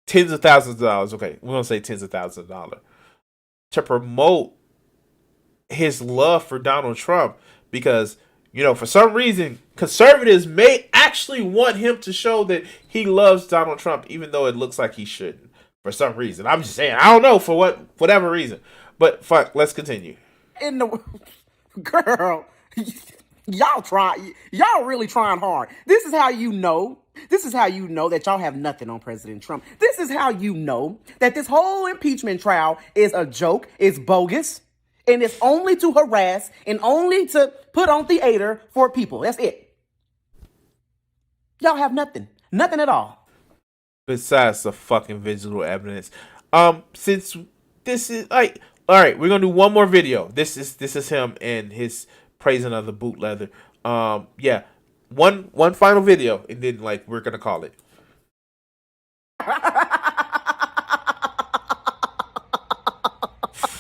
tens of thousands of dollars. Okay, we're going to say tens of thousands of dollars. To promote his love for Donald Trump. Because, you know, for some reason, conservatives may actually want him to show that he loves Donald Trump, even though it looks like he shouldn't. For some reason. I'm just saying. I don't know for whatever reason. But fuck, let's continue. In the girl, y'all really trying hard. This is how you know that y'all have nothing on President Trump. This is how you know that this whole impeachment trial is a joke, is bogus, and it's only to harass and only to put on theater for people. That's it. Y'all have nothing at all. Besides the fucking visual evidence. Since this is like, All right, we're gonna do one more video. This is him and his praising of the boot leather. Yeah, one final video, and then like we're gonna call it.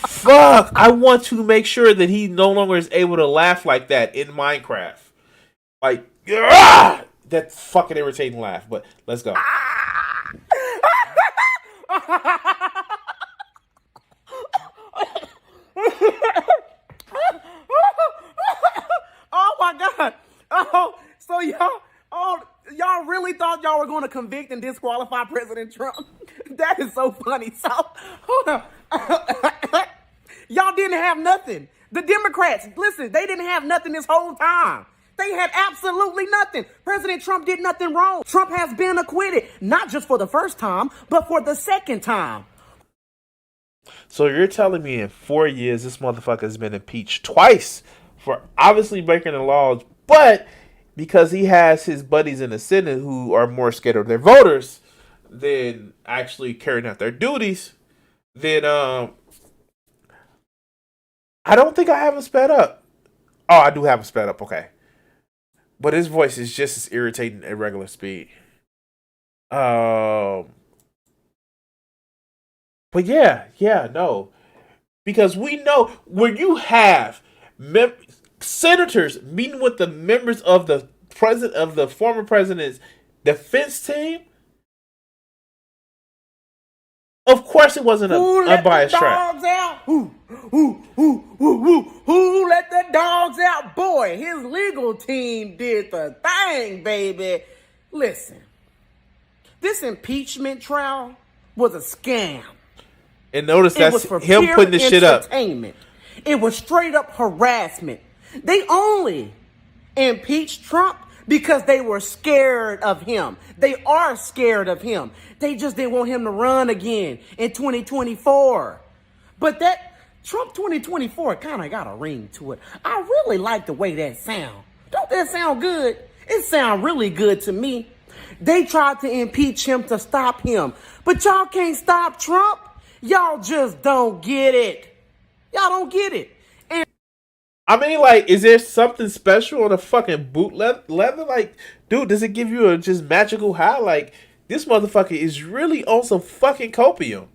Fuck! I want to make sure that he no longer is able to laugh like that in Minecraft. Like, that fucking irritating laugh. But let's go. Oh my God! Oh, so y'all really thought y'all were going to convict and disqualify President Trump? That is so funny. So hold on. Y'all didn't have nothing. The Democrats, listen, they didn't have nothing this whole time. They had absolutely nothing. President Trump did nothing wrong. Trump has been acquitted, not just for the first time, but for the second time. So you're telling me in 4 years this motherfucker has been impeached twice for obviously breaking the laws, but because he has his buddies in the Senate who are more scared of their voters than actually carrying out their duties, then I don't think I have him sped up. Oh, I do have him sped up, okay. But his voice is just as irritating at regular speed. But yeah, no. Because we know when you have senators meeting with the members of the former president's defense team, of course it wasn't an unbiased track. Who let the dogs out? Boy, his legal team did the thing, baby. Listen, this impeachment trial was a scam. And notice that's him putting this shit up. It was straight up harassment. They only impeached Trump because they were scared of him. They are scared of him. They just didn't want him to run again in 2024. But that Trump 2024 kind of got a ring to it. I really like the way that sound. Don't that sound good? It sound really good to me. They tried to impeach him to stop him. But y'all can't stop Trump. Y'all just don't get it. Y'all don't get it. And I mean, like, is there something special on a fucking boot leather? Like, dude, does it give you a just magical high? Like, this motherfucker is really on some fucking copium.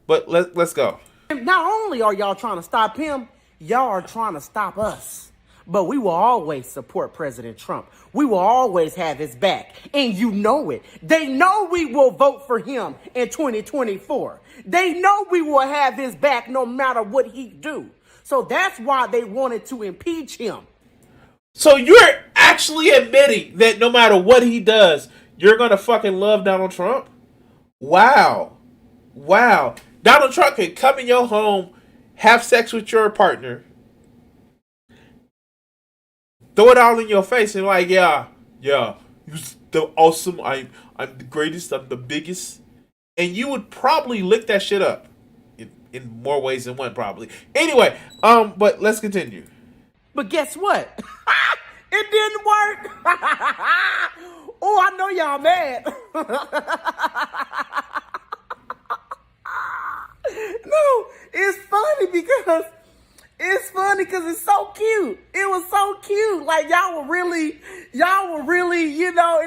But let's go. Not only are y'all trying to stop him, y'all are trying to stop us. But we will always support President Trump. We will always have his back. And you know it. They know we will vote for him in 2024. They know we will have his back no matter what he do. So that's why they wanted to impeach him. So you're actually admitting that no matter what he does, you're going to fucking love Donald Trump? Wow. Donald Trump can come in your home, have sex with your partner, throw it all in your face and like, yeah, you're the awesome, I'm the greatest, I'm the biggest. And you would probably lick that shit up. In more ways than one, probably. Anyway, but let's continue. But guess what? It didn't work. Oh, I know y'all mad. No, it's funny because it's so cute. It was so cute. Like y'all were really, in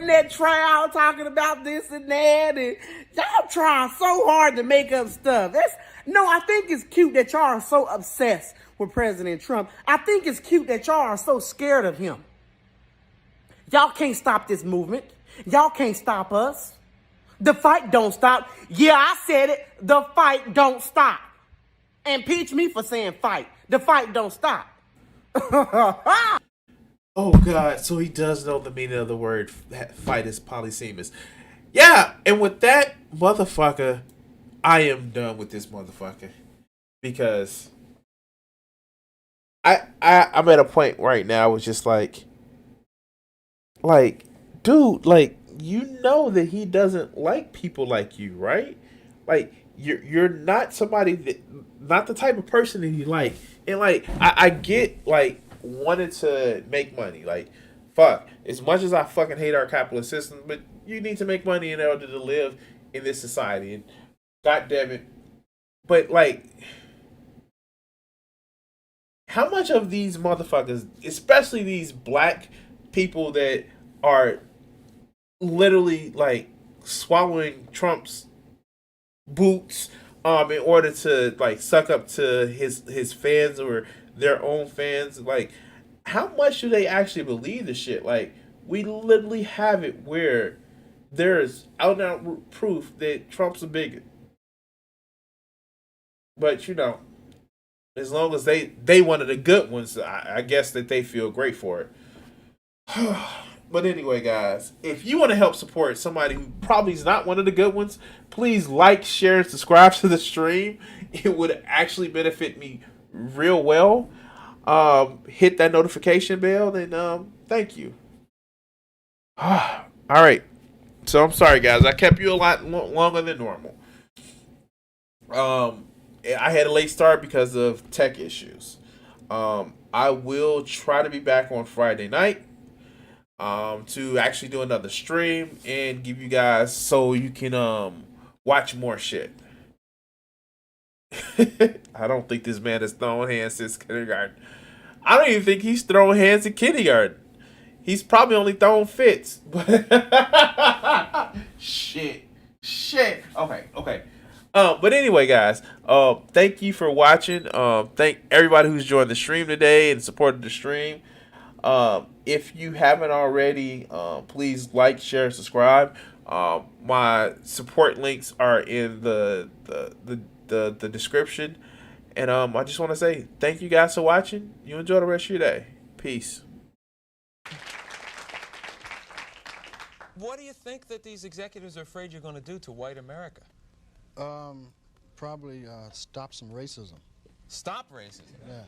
that trial talking about this and that, and y'all trying so hard to make up stuff. I think it's cute that y'all are so obsessed with President Trump. I think it's cute that y'all are so scared of him. Y'all can't stop this movement. Y'all can't stop us. The fight don't stop. Yeah, I said it. The fight don't stop. Impeach me for saying fight. The fight don't stop. Oh, God. So he does know the meaning of the word fight is polysemous. Yeah, and with that motherfucker, I am done with this motherfucker. Because I'm at a point right now where it's just like, dude, like, you know that he doesn't like people like you, right? Like, you're not somebody that, not the type of person that he like. And like, I get like wanting to make money. Like, fuck, as much as I fucking hate our capitalist system, but you need to make money in order to live in this society. And God damn it. But like, how much of these motherfuckers, especially these black people that are literally like swallowing Trump's boots in order to like suck up to his fans or their own fans, like how much do they actually believe the shit? Like we literally have it where there's out and out proof that Trump's a bigot. But you know, as long as they one of the good ones, I guess that they feel great for it. But anyway, guys, if you want to help support somebody who probably is not one of the good ones, please like, share, and subscribe to the stream. It would actually benefit me real well. Hit that notification bell, and thank you. All right. So I'm sorry, guys. I kept you a lot longer than normal. I had a late start because of tech issues. I will try to be back on Friday night to actually do another stream and give you guys so you can watch more shit. I don't think this man has thrown hands since kindergarten. I don't even think he's thrown hands in kindergarten. He's probably only thrown fits. Shit. Okay. But anyway, guys, thank you for watching. Thank everybody who's joined the stream today and supported the stream. If you haven't already, please like, share, and subscribe. My support links are in the description. And I just want to say thank you guys for watching. You enjoy the rest of your day. Peace. What do you think that these executives are afraid you're going to do to white America? Probably stop some racism. Stop racism? Yeah.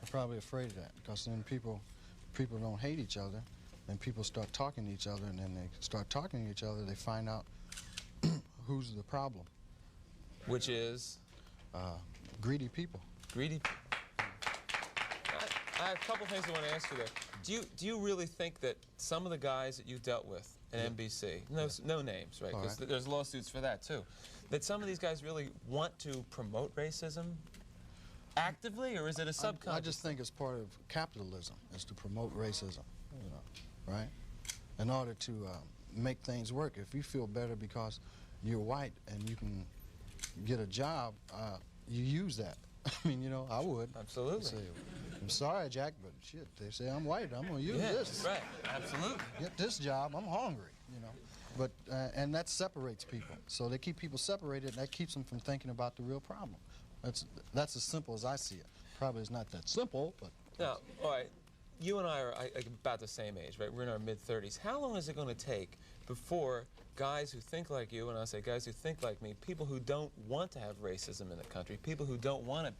I'm probably afraid of that because then people don't hate each other, and people start talking to each other, and then they start talking to each other, they find out who's the problem. Which is? Greedy people. Greedy people. I have a couple things I want to ask you there. Do you really think that some of the guys that you dealt with at NBC, no names, right? Because there's lawsuits for that too, that some of these guys really want to promote racism actively, or is it a subconscious? I just think it's part of capitalism, is to promote racism, you know, right? In order to make things work. If you feel better because you're white and you can get a job, you use that. I mean, you know, I would. Absolutely. Say, I'm sorry, Jack, but shit, they say I'm white. I'm going to use this. Right, absolutely. Get this job. I'm hungry, you know. But, and that separates people. So they keep people separated, and that keeps them from thinking about the real problem. That's as simple as I see it. Probably it's not that simple, but... Now, all right, you and I are about the same age, right? We're in our mid-30s. How long is it going to take before guys who think like you, and I say guys who think like me, people who don't want to have racism in the country, people who don't want to